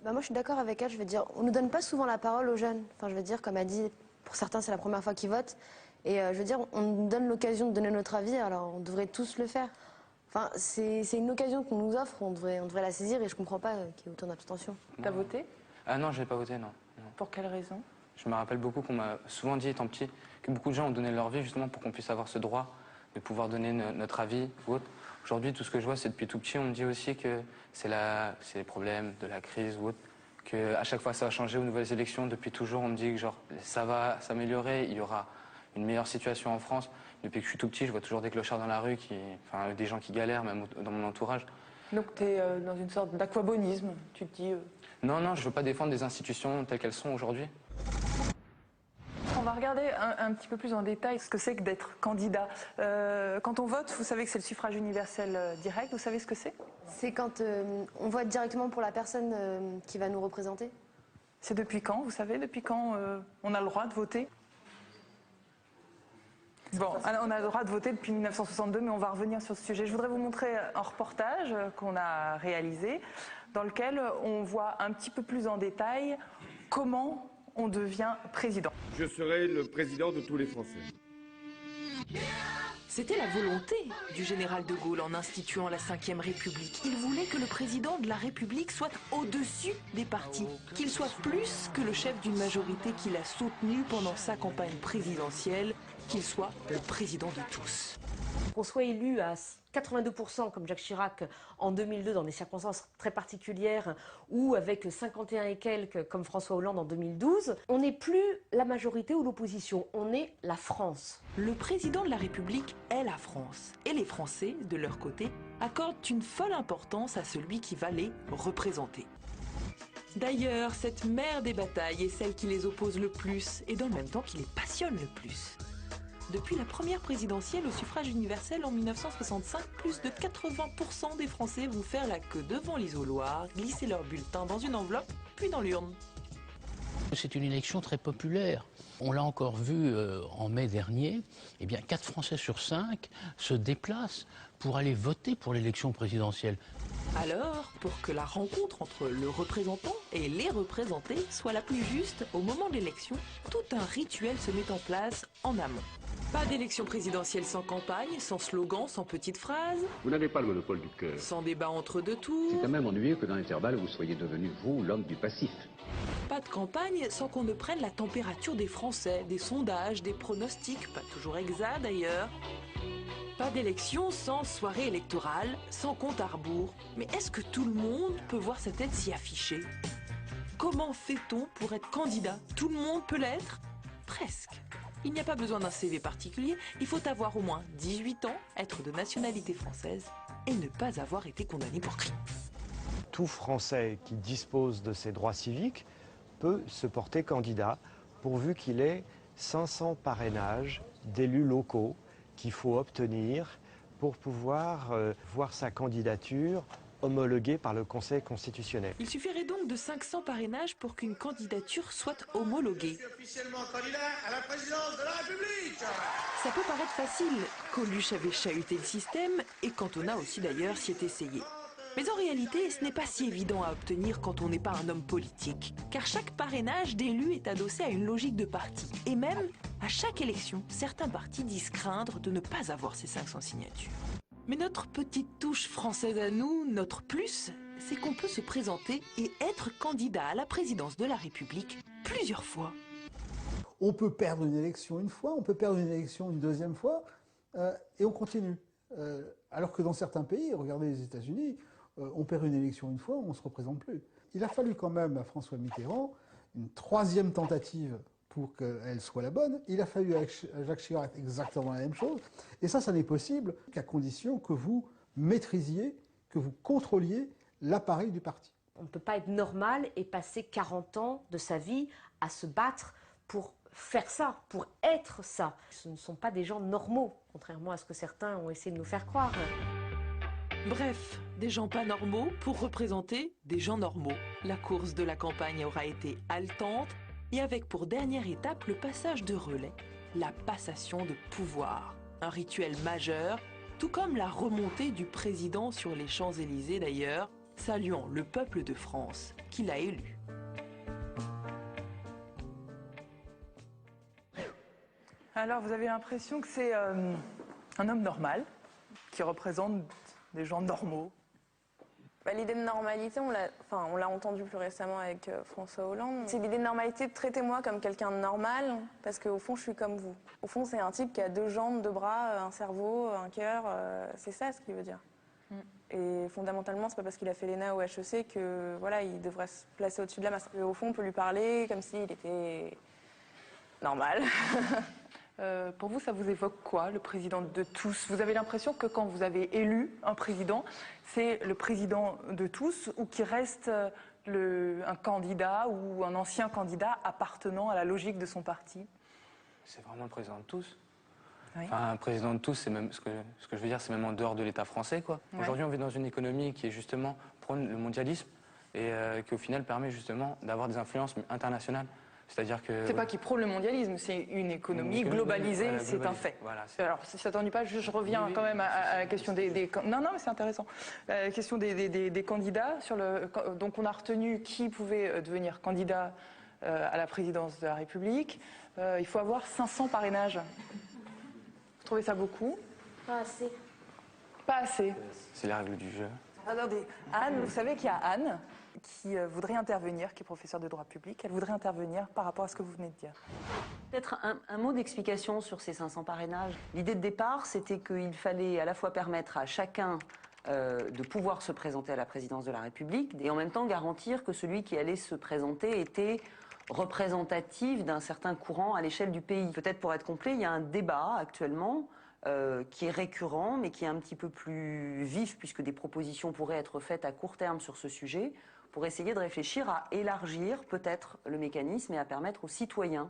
Moi je suis d'accord avec elle, je veux dire, on ne donne pas souvent la parole aux jeunes. Enfin je veux dire, comme elle dit, pour certains c'est la première fois qu'ils votent. Et je veux dire, on nous donne l'occasion de donner notre avis, alors on devrait tous le faire. Enfin c'est une occasion qu'on nous offre, on devrait la saisir et je comprends pas qu'il y ait autant d'abstention. T'as voté? Ah non, j'ai pas voté, non. Pour quelle raison? Je me rappelle beaucoup qu'on m'a souvent dit, étant petit, que beaucoup de gens ont donné leur vie justement pour qu'on puisse avoir ce droit de pouvoir donner notre avis ou autre. Aujourd'hui, tout ce que je vois, c'est depuis tout petit, on me dit aussi que c'est les problèmes de la crise ou autre qu'à chaque fois ça va changer aux nouvelles élections. Depuis toujours, on me dit que genre, ça va s'améliorer, il y aura une meilleure situation en France. Depuis que je suis tout petit, je vois toujours des clochards dans la rue, des gens qui galèrent, même dans mon entourage. Donc tu es dans une sorte d'aquabonisme, tu te dis... Non, non, je ne veux pas défendre des institutions telles qu'elles sont aujourd'hui. On va regarder un petit peu plus en détail ce que c'est que d'être candidat. Quand on vote, vous savez que c'est le suffrage universel direct, vous savez ce que c'est? C'est quand on vote directement pour la personne qui va nous représenter. C'est depuis quand, vous savez, depuis quand on a le droit de voter? Bon, alors on a le droit de voter depuis 1962, mais on va revenir sur ce sujet. Je voudrais vous montrer un reportage qu'on a réalisé, dans lequel on voit un petit peu plus en détail comment on devient président. Je serai le président de tous les Français. C'était la volonté du général de Gaulle en instituant la Ve République. Il voulait que le président de la République soit au-dessus des partis, qu'il soit plus que le chef d'une majorité qu'il a soutenue pendant sa campagne présidentielle, qu'il soit le président de tous. Qu'on soit élu à 82% comme Jacques Chirac en 2002 dans des circonstances très particulières ou avec 51 et quelques comme François Hollande en 2012, on n'est plus la majorité ou l'opposition, on est la France. Le président de la République est la France et les Français, de leur côté, accordent une folle importance à celui qui va les représenter. D'ailleurs, cette mère des batailles est celle qui les oppose le plus et dans le même temps qui les passionne le plus. Depuis la première présidentielle au suffrage universel en 1965, plus de 80% des Français vont faire la queue devant l'isoloir, glisser leur bulletin dans une enveloppe, puis dans l'urne. C'est une élection très populaire. On l'a encore vu en mai dernier, eh bien 4 Français sur 5 se déplacent pour aller voter pour l'élection présidentielle. Alors, pour que la rencontre entre le représentant et les représentés soit la plus juste, au moment de l'élection, tout un rituel se met en place en amont. Pas d'élection présidentielle sans campagne, sans slogan, sans petites phrases. Vous n'avez pas le monopole du cœur. Sans débat entre deux tours. C'est quand même ennuyeux que dans l'intervalle, vous soyez devenu, vous, l'homme du passif. Pas de campagne sans qu'on ne prenne la température des Français, des sondages, des pronostics, pas toujours exacts d'ailleurs. Pas d'élection sans soirée électorale, sans compte à rebours. Mais est-ce que tout le monde peut voir sa tête s'y afficher? Comment fait-on pour être candidat? Tout le monde peut l'être? Presque. Il n'y a pas besoin d'un CV particulier, il faut avoir au moins 18 ans, être de nationalité française et ne pas avoir été condamné pour crime. Tout Français qui dispose de ses droits civiques peut se porter candidat pourvu qu'il ait 500 parrainages d'élus locaux qu'il faut obtenir pour pouvoir voir sa candidature homologuée par le Conseil constitutionnel. Il suffirait donc de 500 parrainages pour qu'une candidature soit homologuée. Je suis officiellement candidat à la présidence de la République. Ça peut paraître facile, Coluche avait chahuté le système et Cantona aussi d'ailleurs s'y est essayé. Mais en réalité, ce n'est pas si évident à obtenir quand on n'est pas un homme politique, car chaque parrainage d'élu est adossé à une logique de parti. Et même, à chaque élection, certains partis disent craindre de ne pas avoir ces 500 signatures. Mais notre petite touche française à nous, notre plus, c'est qu'on peut se présenter et être candidat à la présidence de la République plusieurs fois. On peut perdre une élection une fois, on peut perdre une élection une deuxième fois, et on continue. Alors que dans certains pays, regardez les États-Unis, on perd une élection une fois, on ne se représente plus. Il a fallu quand même à François Mitterrand une troisième tentative pour qu'elle soit la bonne. Il a fallu à Jacques Chirac exactement la même chose. Et ça n'est possible qu'à condition que vous maîtrisiez, que vous contrôliez l'appareil du parti. On ne peut pas être normal et passer 40 ans de sa vie à se battre pour faire ça, pour être ça. Ce ne sont pas des gens normaux, contrairement à ce que certains ont essayé de nous faire croire. Bref, des gens pas normaux pour représenter des gens normaux. La course de la campagne aura été haletante et avec pour dernière étape le passage de relais, la passation de pouvoir. Un rituel majeur, tout comme la remontée du président sur les Champs-Élysées d'ailleurs, saluant le peuple de France qui l'a élu. Alors vous avez l'impression que c'est un homme normal qui représente des gens normaux? L'idée de normalité, on l'a entendu plus récemment avec François Hollande. C'est l'idée de normalité, traitez-moi comme quelqu'un de normal, parce qu'au fond, je suis comme vous. Au fond, c'est un type qui a 2 jambes, 2 bras, un cerveau, un cœur, c'est ça ce qu'il veut dire. Et fondamentalement, c'est pas parce qu'il a fait l'ENA ou HEC que voilà, il devrait se placer au-dessus de la masse. Au fond, on peut lui parler comme s'il était normal. Pour vous, ça vous évoque quoi, le président de tous? Vous avez l'impression que quand vous avez élu un président, c'est le président de tous ou qu'il reste un candidat ou un ancien candidat appartenant à la logique de son parti? C'est vraiment le président de tous. Oui. Enfin, un président de tous, c'est même ce que je veux dire, c'est même en dehors de l'État français, quoi. Ouais. Aujourd'hui, on vit dans une économie qui est justement prône le mondialisme et qui au final permet justement d'avoir des influences internationales. C'est-à-dire que C'est pas qu'il prône le mondialisme, c'est une économie globalisée, c'est un fait. Voilà, alors, si ça t'ennuie pas, je reviens quand même à la question des non, mais c'est intéressant. La question des candidats. Donc, on a retenu qui pouvait devenir candidat à la présidence de la République. Il faut avoir 500 parrainages. Vous trouvez ça beaucoup? Pas assez. Pas assez. c'est la règle du jeu. Attendez, Anne, vous savez qu'il y a Anne qui voudrait intervenir, qui est professeure de droit public. Elle voudrait intervenir par rapport à ce que vous venez de dire. Peut-être un mot d'explication sur ces 500 parrainages. L'idée de départ, c'était qu'il fallait à la fois permettre à chacun de pouvoir se présenter à la présidence de la République et en même temps garantir que celui qui allait se présenter était représentatif d'un certain courant à l'échelle du pays. Peut-être pour être complet, il y a un débat actuellement qui est récurrent, mais qui est un petit peu plus vif, puisque des propositions pourraient être faites à court terme sur ce sujet, pour essayer de réfléchir à élargir peut-être le mécanisme et à permettre aux citoyens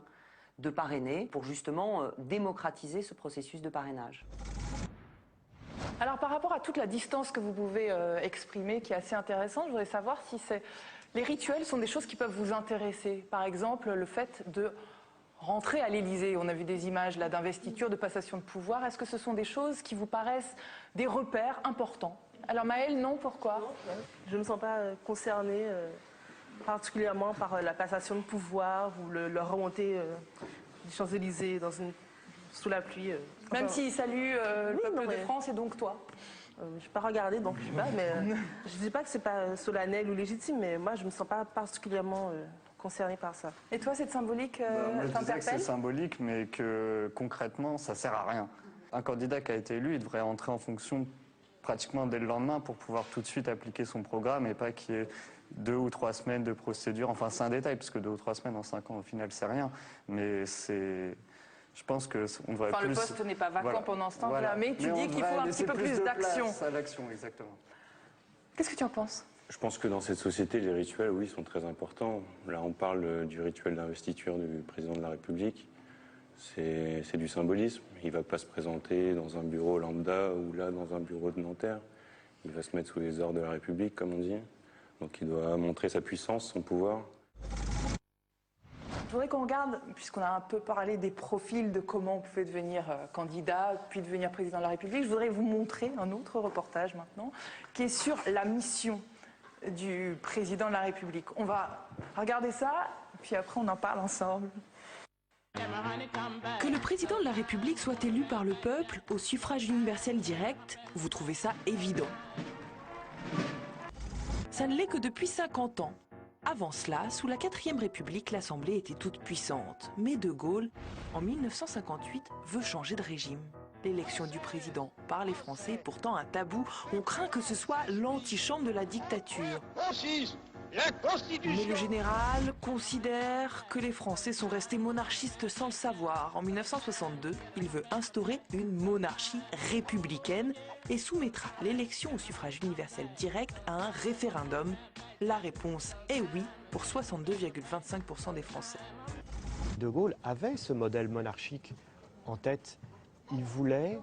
de parrainer, pour justement démocratiser ce processus de parrainage. Alors, par rapport à toute la distance que vous pouvez exprimer, qui est assez intéressante, je voudrais savoir si les rituels sont des choses qui peuvent vous intéresser. Par exemple, le fait de rentrer à l'Élysée. On a vu des images là d'investiture, de passation de pouvoir. Est-ce que ce sont des choses qui vous paraissent des repères importants? Alors Maëlle, non, pourquoi? Je ne me sens pas concernée particulièrement par la passation de pouvoir ou leur remontée des Champs-Élysées sous la pluie. Même s'ils saluent le peuple de France et donc toi? Je n'ai pas regardé, donc je ne sais pas, mais je ne dis pas que ce n'est pas solennel ou légitime, mais moi je ne me sens pas particulièrement concernée par ça. Et toi, cette symbolique Moi, je disais que t'interpelle? c'est symbolique, mais que concrètement, ça ne sert à rien. Un candidat qui a été élu, il devrait entrer en fonction pratiquement dès le lendemain pour pouvoir tout de suite appliquer son programme et pas qu'il y ait 2 ou 3 semaines de procédure. Enfin, c'est un détail, parce que 2 ou 3 semaines en 5 ans, au final, c'est rien. Mais c'est... Je pense qu'on devrait plus... Le poste n'est pas vacant Voilà. pendant ce temps-là, Voilà. mais tu dis qu'il faut un petit peu plus d'action. À l'action, exactement. Qu'est-ce que tu en penses? Je pense que dans cette société, les rituels, oui, sont très importants. Là, on parle du rituel d'investiture du président de la République. C'est du symbolisme. Il ne va pas se présenter dans un bureau lambda ou là, dans un bureau de Nanterre. Il va se mettre sous les ordres de la République, comme on dit. Donc il doit montrer sa puissance, son pouvoir. Je voudrais qu'on regarde, puisqu'on a un peu parlé des profils de comment on pouvait devenir candidat, puis devenir président de la République, je voudrais vous montrer un autre reportage maintenant, qui est sur la mission du président de la République. On va regarder ça, puis après on en parle ensemble. Que le président de la République soit élu par le peuple au suffrage universel direct, vous trouvez ça évident. Ça ne l'est que depuis 50 ans. Avant cela, sous la 4e République, l'Assemblée était toute puissante. Mais De Gaulle, en 1958, veut changer de régime. L'élection du président par les Français est pourtant un tabou. On craint que ce soit l'antichambre de la dictature. La Constitution. Mais le général considère que les Français sont restés monarchistes sans le savoir. En 1962, il veut instaurer une monarchie républicaine et soumettra l'élection au suffrage universel direct à un référendum. La réponse est oui pour 62,25% des Français. De Gaulle avait ce modèle monarchique en tête. Il voulait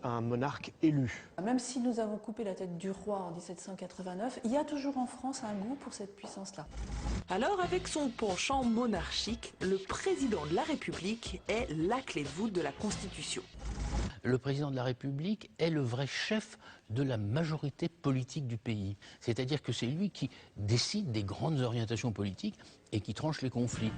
un monarque élu. Même si nous avons coupé la tête du roi en 1789, il y a toujours en France un goût pour cette puissance-là. Alors, avec son penchant monarchique, le président de la République est la clé de voûte de la Constitution. Le président de la République est le vrai chef de la majorité politique du pays. C'est-à-dire que c'est lui qui décide des grandes orientations politiques et qui tranche les conflits.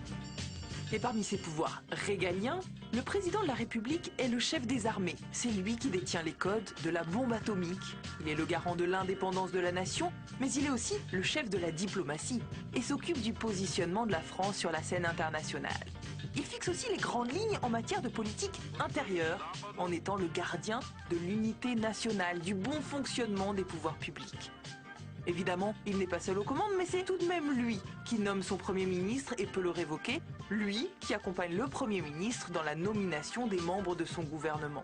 Et parmi ses pouvoirs régaliens, le président de la République est le chef des armées. C'est lui qui détient les codes de la bombe atomique. Il est le garant de l'indépendance de la nation, mais il est aussi le chef de la diplomatie et s'occupe du positionnement de la France sur la scène internationale. Il fixe aussi les grandes lignes en matière de politique intérieure, en étant le gardien de l'unité nationale, du bon fonctionnement des pouvoirs publics. Évidemment, il n'est pas seul aux commandes, mais c'est tout de même lui qui nomme son Premier ministre et peut le révoquer, lui qui accompagne le Premier ministre dans la nomination des membres de son gouvernement.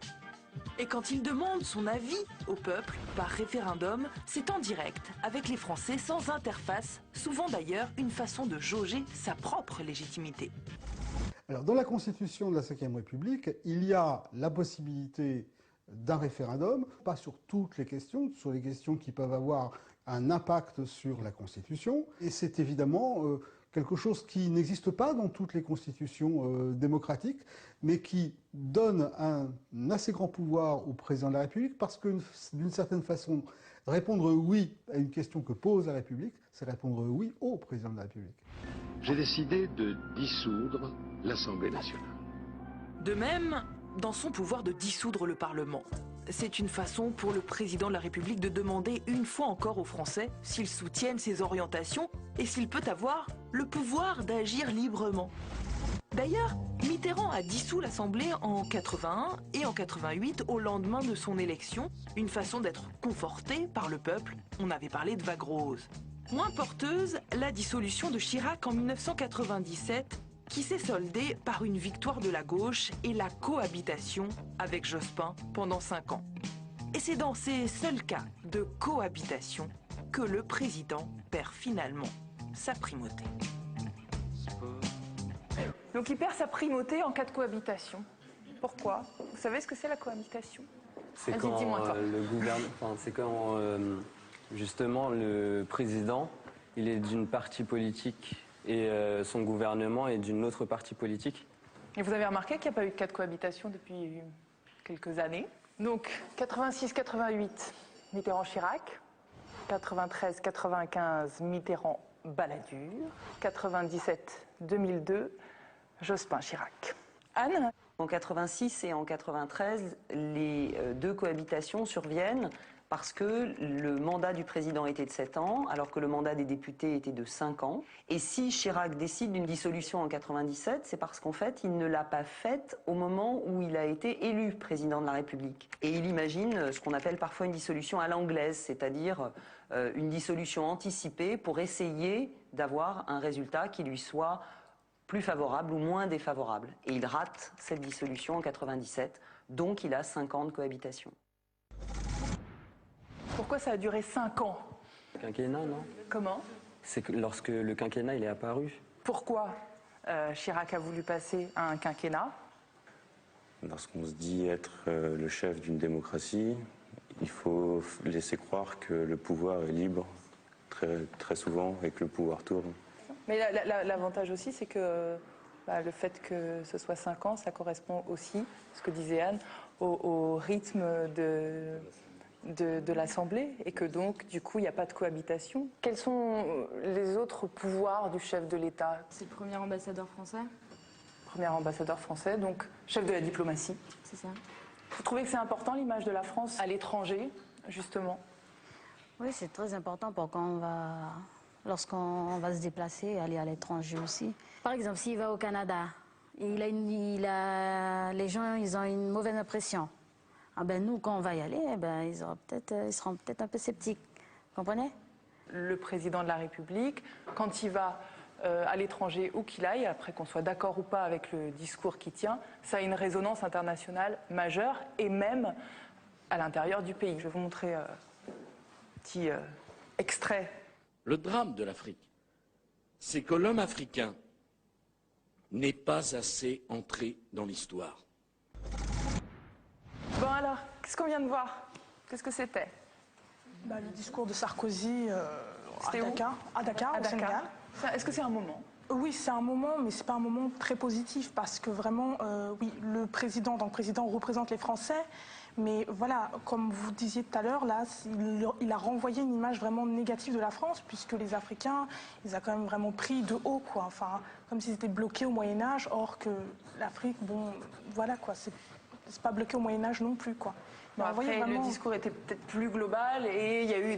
Et quand il demande son avis au peuple par référendum, c'est en direct, avec les Français, sans interface, souvent d'ailleurs une façon de jauger sa propre légitimité. Alors, dans la Constitution de la Ve République, il y a la possibilité d'un référendum, pas sur toutes les questions, sur les questions qui peuvent avoir un impact sur la Constitution. Et c'est évidemment quelque chose qui n'existe pas dans toutes les constitutions démocratiques, mais qui donne un assez grand pouvoir au président de la République, parce que d'une certaine façon, répondre oui à une question que pose la République, c'est répondre oui au président de la République. J'ai décidé de dissoudre l'Assemblée nationale. De même, dans son pouvoir de dissoudre le Parlement. C'est une façon pour le président de la République de demander une fois encore aux Français s'ils soutiennent ses orientations et s'il peut avoir le pouvoir d'agir librement. D'ailleurs, Mitterrand a dissous l'Assemblée en 81 et en 88 au lendemain de son élection, une façon d'être conforté par le peuple. On avait parlé de vague rose. Moins porteuse, la dissolution de Chirac en 1997, qui s'est soldée par une victoire de la gauche et la cohabitation avec Jospin pendant 5 ans. Et c'est dans ces seuls cas de cohabitation que le président perd finalement sa primauté. Donc il perd sa primauté en cas de cohabitation. Pourquoi? Vous savez ce que c'est la cohabitation? C'est quand justement le président, il est d'une partie politique et son gouvernement est d'une autre partie politique. Et vous avez remarqué qu'il n'y a pas eu de cas de cohabitation depuis quelques années. Donc 86-88, Mitterrand-Chirac. 93-95, Mitterrand-Balladur. 97-2002, Jospin-Chirac. Anne? En 86 et en 93, les deux cohabitations surviennent parce que le mandat du président était de 7 ans, alors que le mandat des députés était de 5 ans. Et si Chirac décide d'une dissolution en 97, c'est parce qu'en fait, il ne l'a pas faite au moment où il a été élu président de la République. Et il imagine ce qu'on appelle parfois une dissolution à l'anglaise, c'est-à-dire une dissolution anticipée pour essayer d'avoir un résultat qui lui soit plus favorable ou moins défavorable. Et il rate cette dissolution en 97, donc il a 5 ans de cohabitation. Pourquoi ça a duré 5 ans? Quinquennat, non? Comment? C'est que lorsque le quinquennat il est apparu. Pourquoi Chirac a voulu passer à un quinquennat? Lorsqu'on se dit être le chef d'une démocratie, il faut laisser croire que le pouvoir est libre très souvent et que le pouvoir tourne. Mais l'avantage aussi, c'est que le fait que ce soit 5 ans, ça correspond aussi, ce que disait Anne, au rythme de l'Assemblée, et que donc, du coup, il n'y a pas de cohabitation. Quels sont les autres pouvoirs du chef de l'État? C'est le premier ambassadeur français. Premier ambassadeur français, donc chef de la diplomatie. C'est ça. Vous trouvez que c'est important l'image de la France à l'étranger, justement? Oui, c'est très important pour lorsqu'on va se déplacer, aller à l'étranger aussi. Par exemple, s'il va au Canada, les gens ils ont une mauvaise impression. Ah ben nous, quand on va y aller, ils seront peut-être un peu sceptiques. Vous comprenez? Le président de la République, quand il va à l'étranger où qu'il aille, après qu'on soit d'accord ou pas avec le discours qu'il tient, ça a une résonance internationale majeure et même à l'intérieur du pays. Je vais vous montrer un petit extrait. Le drame de l'Afrique, c'est que l'homme africain n'est pas assez entré dans l'histoire. Bon alors, qu'est-ce qu'on vient de voir? Qu'est-ce que c'était? Le discours de Sarkozy à Dakar, au Sénégal. Est-ce que c'est un moment? Oui, c'est un moment, mais ce n'est pas un moment très positif parce que vraiment, oui, le président représente les Français, Mais voilà, comme vous disiez tout à l'heure, là, il a renvoyé une image vraiment négative de la France, puisque les Africains, ils ont quand même vraiment pris de haut, quoi. Enfin, comme s'ils étaient bloqués au Moyen-Âge, or que l'Afrique, bon, voilà, quoi, c'est pas bloqué au Moyen-Âge non plus, quoi. Bon, après, le discours était peut-être plus global et il y a eu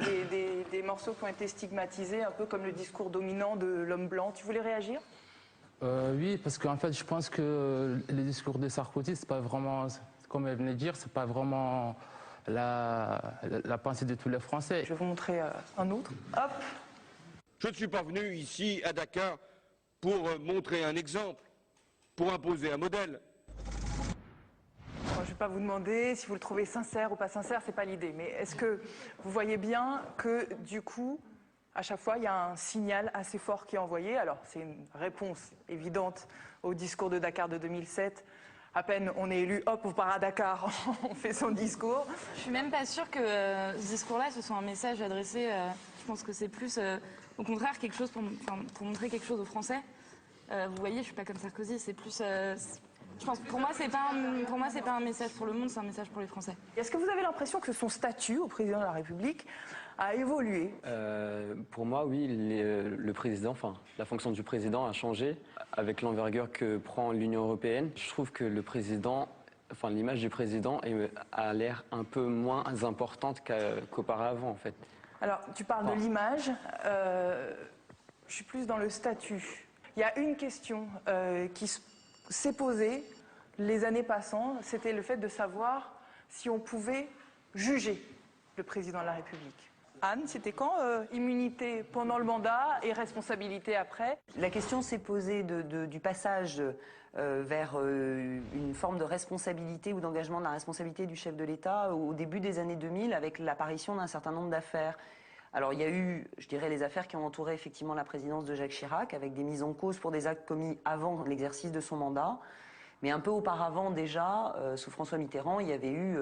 des morceaux qui ont été stigmatisés, un peu comme le discours dominant de l'homme blanc. Tu voulais réagir ? Oui, parce qu'en fait, je pense que les discours de Sarkozy, c'est pas vraiment, comme elle venait de dire, c'est pas vraiment la pensée de tous les Français. Je vais vous montrer un autre. Hop. Je ne suis pas venu ici à Dakar pour montrer un exemple, pour imposer un modèle. Je ne vais pas vous demander si vous le trouvez sincère ou pas sincère, c'est pas l'idée. Mais est-ce que vous voyez bien que du coup, à chaque fois, il y a un signal assez fort qui est envoyé. Alors, c'est une réponse évidente au discours de Dakar de 2007. À peine on est élu, hop, on part à Dakar, on fait son discours. Je suis même pas sûre que ce discours-là, ce soit un message adressé. Je pense que c'est plus, au contraire, quelque chose pour montrer quelque chose aux Français. Vous voyez, je suis pas comme Sarkozy. C'est plus. Je pense, pour moi, c'est pas un message pour le monde, c'est un message pour les Français. Est-ce que vous avez l'impression que son statut au président de la République a évolué? Pour moi, oui, le président, enfin, la fonction du président a changé avec l'envergure que prend l'Union européenne. Je trouve que le président, enfin, l'image du président a l'air un peu moins importante qu'auparavant, en fait. Alors, tu parles de l'image. Je suis plus dans le statut. Il y a une question qui s'est posée les années passant, c'était le fait de savoir si on pouvait juger le président de la République. Anne, c'était quand immunité pendant le mandat et responsabilité après? La question s'est posée du passage vers une forme de responsabilité ou d'engagement de la responsabilité du chef de l'État au début des années 2000 avec l'apparition d'un certain nombre d'affaires. Alors il y a eu, je dirais, les affaires qui ont entouré effectivement la présidence de Jacques Chirac avec des mises en cause pour des actes commis avant l'exercice de son mandat. Mais un peu auparavant déjà, sous François Mitterrand, il y avait eu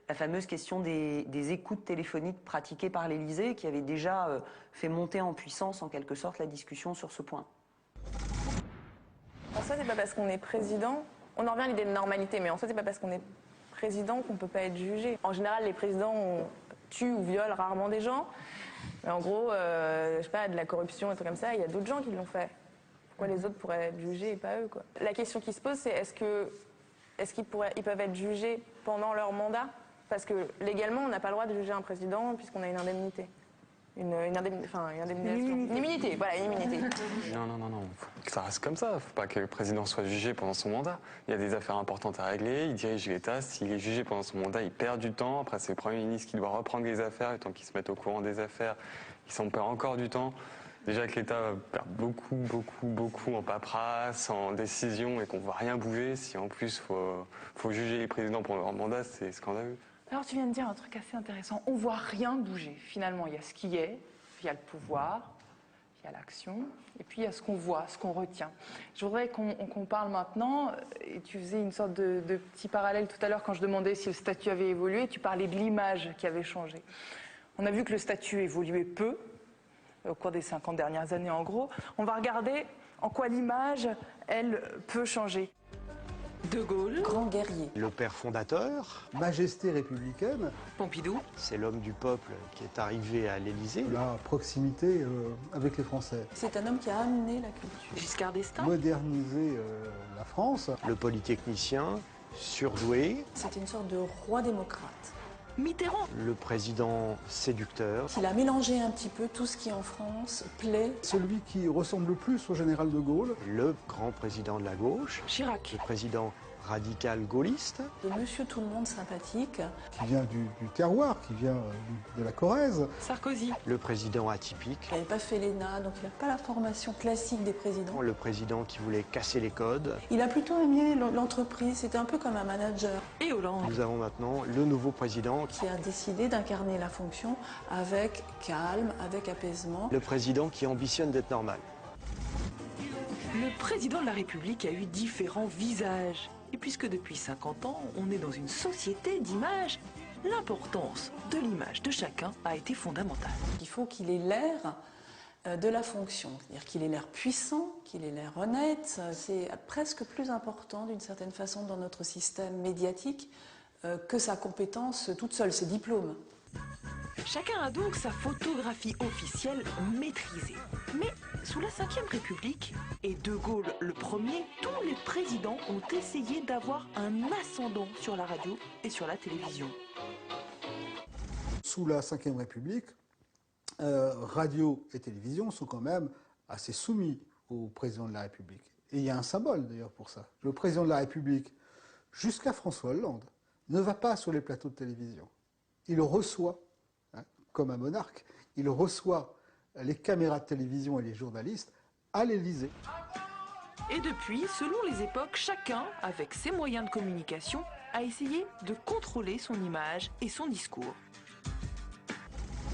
la fameuse question des écoutes téléphoniques pratiquées par l'Élysée qui avait déjà fait monter en puissance en quelque sorte la discussion sur ce point. En soi, c'est pas parce qu'on est président, on en revient à l'idée de normalité, mais en soi, c'est pas parce qu'on est président qu'on peut pas être jugé. En général, les présidents tuent ou violent rarement des gens. Mais en gros, je sais pas, de la corruption et tout comme ça, il y a d'autres gens qui l'ont fait. Pourquoi les autres pourraient être jugés et pas eux, quoi? La question qui se pose, c'est est-ce qu'ils peuvent être jugés pendant leur mandat? Parce que légalement, on n'a pas le droit de juger un président puisqu'on a une indemnité. Une immunité, voilà, une immunité. Non, faut que ça reste comme ça. Faut pas que le président soit jugé pendant son mandat. Il y a des affaires importantes à régler, il dirige l'État. S'il est jugé pendant son mandat, il perd du temps. Après, c'est le Premier ministre qui doit reprendre les affaires. Et tant qu'ils se mettent au courant des affaires, ils s'en perdent encore du temps. Déjà que l'État perd beaucoup en paperasse, en décision et qu'on ne voit rien bouger. Si en plus, faut juger les présidents pendant leur mandat, c'est scandaleux. Alors tu viens de dire un truc assez intéressant. On voit rien bouger. Finalement, il y a ce qui est, il y a le pouvoir, il y a l'action, et puis il y a ce qu'on voit, ce qu'on retient. Je voudrais qu'on parle maintenant, et tu faisais une sorte de petit parallèle tout à l'heure quand je demandais si le statut avait évolué, tu parlais de l'image qui avait changé. On a vu que le statut évoluait peu, au cours des 50 dernières années en gros. On va regarder en quoi l'image, elle, peut changer. De Gaulle, grand guerrier. Le père fondateur, majesté républicaine. Pompidou, c'est l'homme du peuple qui est arrivé à l'Élysée. La proximité avec les Français. C'est un homme qui a amené la culture. Giscard d'Estaing, Moderniser la France. Le polytechnicien, surdoué. C'était une sorte de roi démocrate. Mitterrand, Le président séducteur. Il a mélangé un petit peu tout ce qui en France plaît. Celui qui ressemble le plus au général de Gaulle. Le grand président de la gauche. Chirac, Le président radical gaulliste. De monsieur tout le monde sympathique. Qui vient du terroir, qui vient de la Corrèze. Sarkozy, Le président atypique. Il n'avait pas fait l'ENA, donc il n'a pas la formation classique des présidents. Le président qui voulait casser les codes. Il a plutôt aimé l'entreprise, c'était un peu comme un manager. et Hollande. Nous avons maintenant le nouveau président. Qui a décidé d'incarner la fonction avec calme, avec apaisement. Le président qui ambitionne d'être normal. Le président de la République a eu différents visages. Et puisque depuis 50 ans, on est dans une société d'images, l'importance de l'image de chacun a été fondamentale. Il faut qu'il ait l'air de la fonction, c'est-à-dire qu'il ait l'air puissant, qu'il ait l'air honnête. C'est presque plus important d'une certaine façon dans notre système médiatique que sa compétence toute seule, ses diplômes. Chacun a donc sa photographie officielle maîtrisée. Mais sous la Ve République, et De Gaulle le premier, tous les présidents ont essayé d'avoir un ascendant sur la radio et sur la télévision. Sous la Ve République, radio et télévision sont quand même assez soumis au président de la République. Et il y a un symbole d'ailleurs pour ça. Le président de la République, jusqu'à François Hollande, ne va pas sur les plateaux de télévision. Il reçoit, comme un monarque, il reçoit les caméras de télévision et les journalistes à l'Élysée. Et depuis, selon les époques, chacun, avec ses moyens de communication, a essayé de contrôler son image et son discours.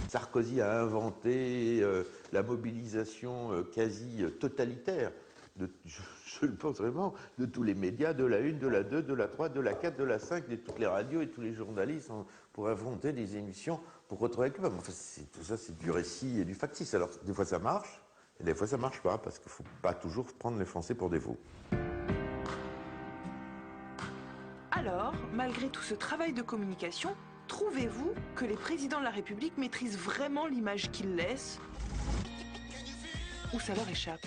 Sarkozy a inventé la mobilisation quasi totalitaire, je le pense vraiment, de tous les médias, de la 1, de la 2, de la 3, de la 4, de la 5, de toutes les radios et tous les journalistes pour inventer des émissions pour retrouver avec eux. Enfin, tout ça, c'est du récit et du factice. Alors, des fois, ça marche, et des fois, ça marche pas, parce qu'il ne faut pas toujours prendre les Français pour des veaux. Alors, malgré tout ce travail de communication, trouvez-vous que les présidents de la République maîtrisent vraiment l'image qu'ils laissent ou ça leur échappe?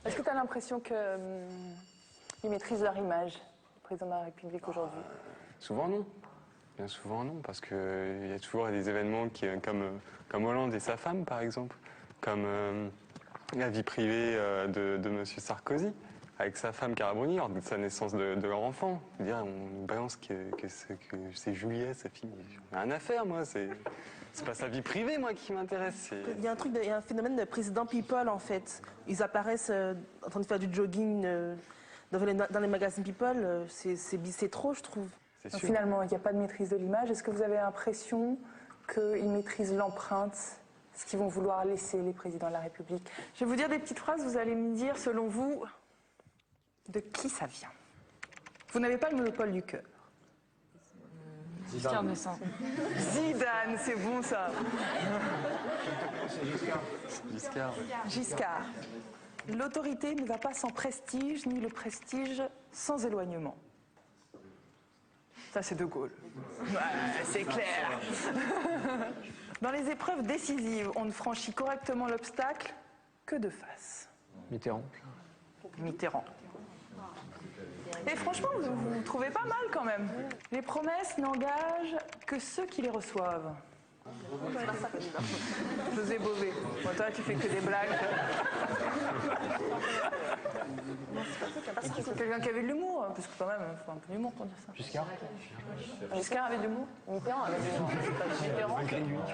Est-ce que tu as l'impression qu'ils maîtrisent leur image, le président de la République aujourd'hui? Souvent non. Bien souvent non, parce qu'il y a toujours des événements comme Hollande et sa femme, par exemple, comme la vie privée de M. Sarkozy, avec sa femme Cara Bruni, lors de sa naissance de leur enfant. Je veux dire, on balance que c'est Juliette, sa fille. J'en ai rien à faire, moi. C'est pas sa vie privée, moi, qui m'intéresse. Il y a un phénomène de président people, en fait. Ils apparaissent en train de faire du jogging dans les magazines people. C'est trop, je trouve. Donc, finalement, il n'y a pas de maîtrise de l'image. Est-ce que vous avez l'impression qu'ils maîtrisent l'empreinte, ce qu'ils vont vouloir laisser, les présidents de la République? Je vais vous dire des petites phrases, vous allez me dire, selon vous, de qui ça vient. Vous n'avez pas le monopole du cœur. Zidane, Zidane, c'est bon ça. Giscard. L'autorité ne va pas sans prestige, ni le prestige sans éloignement. Ça, c'est De Gaulle. Ouais, c'est clair. Dans les épreuves décisives, on ne franchit correctement l'obstacle que de face. Mitterrand. Et franchement, vous trouvez pas mal quand même. Les promesses n'engagent que ceux qui les reçoivent. José Bové. Bon, toi, tu fais que des blagues. C'est quelqu'un qui avait de l'humour, parce que quand même, il faut un peu d'humour pour dire ça. Giscard avait de l'humour. Mitterrand avait de l'humour.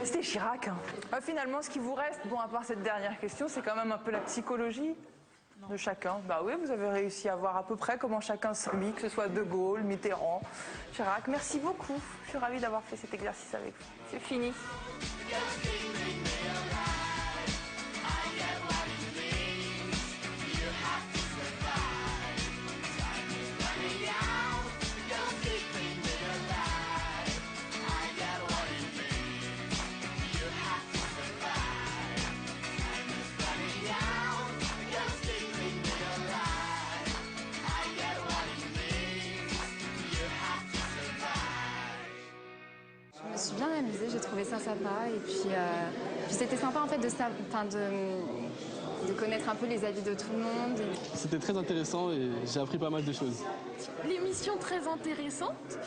C'était Chirac. Finalement, ce qui vous reste, bon, à part cette dernière question, c'est quand même un peu la psychologie de chacun. Bah oui, vous avez réussi à voir à peu près comment chacun s'habille, que ce soit De Gaulle, Mitterrand, Chirac. Merci beaucoup. Je suis ravie d'avoir fait cet exercice avec vous. C'est fini. Je me suis bien amusée, j'ai trouvé ça sympa et puis c'était sympa en fait de connaître un peu les avis de tout le monde. C'était très intéressant et j'ai appris pas mal de choses. L'émission très intéressante,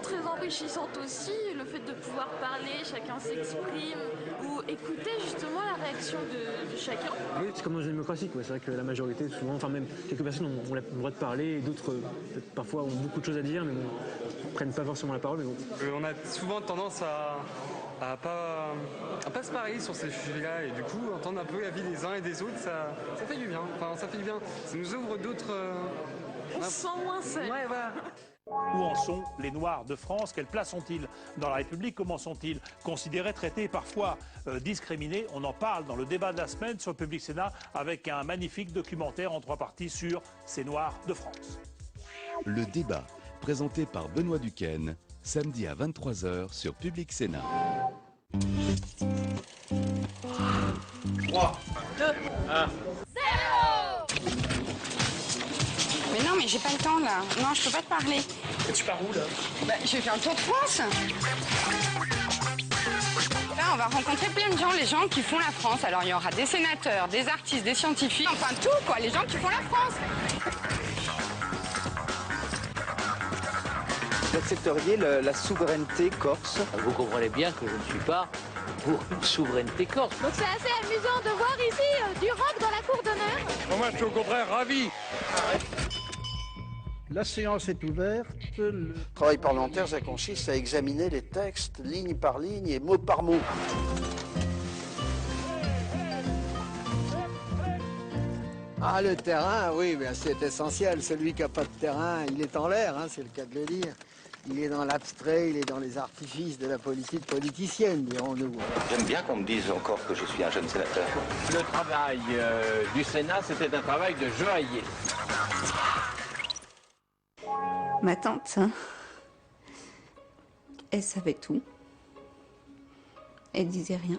très enrichissante aussi, le fait de pouvoir parler, chacun s'exprime, ou écouter justement la réaction de chacun. Oui, c'est comme dans une démocratie, quoi. C'est vrai que la majorité, souvent, enfin même quelques personnes ont le droit de parler et d'autres parfois ont beaucoup de choses à dire, mais bon, prennent pas forcément la parole. Mais bon. On a souvent tendance à pas se parier sur ces sujets-là et du coup entendre un peu la vie des uns et des autres, ça fait du bien. Enfin, ça fait du bien. Ça nous ouvre d'autres. On se sent moins seul. Ouais, voilà. Où en sont les Noirs de France? Quelle place ont-ils dans la République? Comment sont-ils considérés, traités, parfois discriminés? On en parle dans le débat de la semaine sur Public Sénat avec un magnifique documentaire en 3 parties sur ces Noirs de France. Le débat, présenté par Benoît Duquesne, samedi à 23h sur Public Sénat. 3, 2, 1. 0 j'ai pas le temps là. Non, je peux pas te parler. Et tu pars où là? Bah, je vais faire un tour de France. Là, on va rencontrer plein de gens, les gens qui font la France. Alors, il y aura des sénateurs, des artistes, des scientifiques, enfin tout quoi, les gens qui font la France. Vous accepteriez la souveraineté corse? Vous comprenez bien que je ne suis pas pour une souveraineté corse. Donc c'est assez amusant de voir ici du rock dans la cour d'honneur. Moi, je suis au contraire ravi. La séance est ouverte. Le travail parlementaire, ça consiste à examiner les textes ligne par ligne et mot par mot. Ah, le terrain, oui, ben, c'est essentiel. Celui qui n'a pas de terrain, il est en l'air, hein, c'est le cas de le dire. Il est dans l'abstrait, il est dans les artifices de la politique politicienne, dirons-nous. J'aime bien qu'on me dise encore que je suis un jeune sénateur. Le travail du Sénat, c'était un travail de joaillier. Ma tante, elle savait tout. Elle disait rien.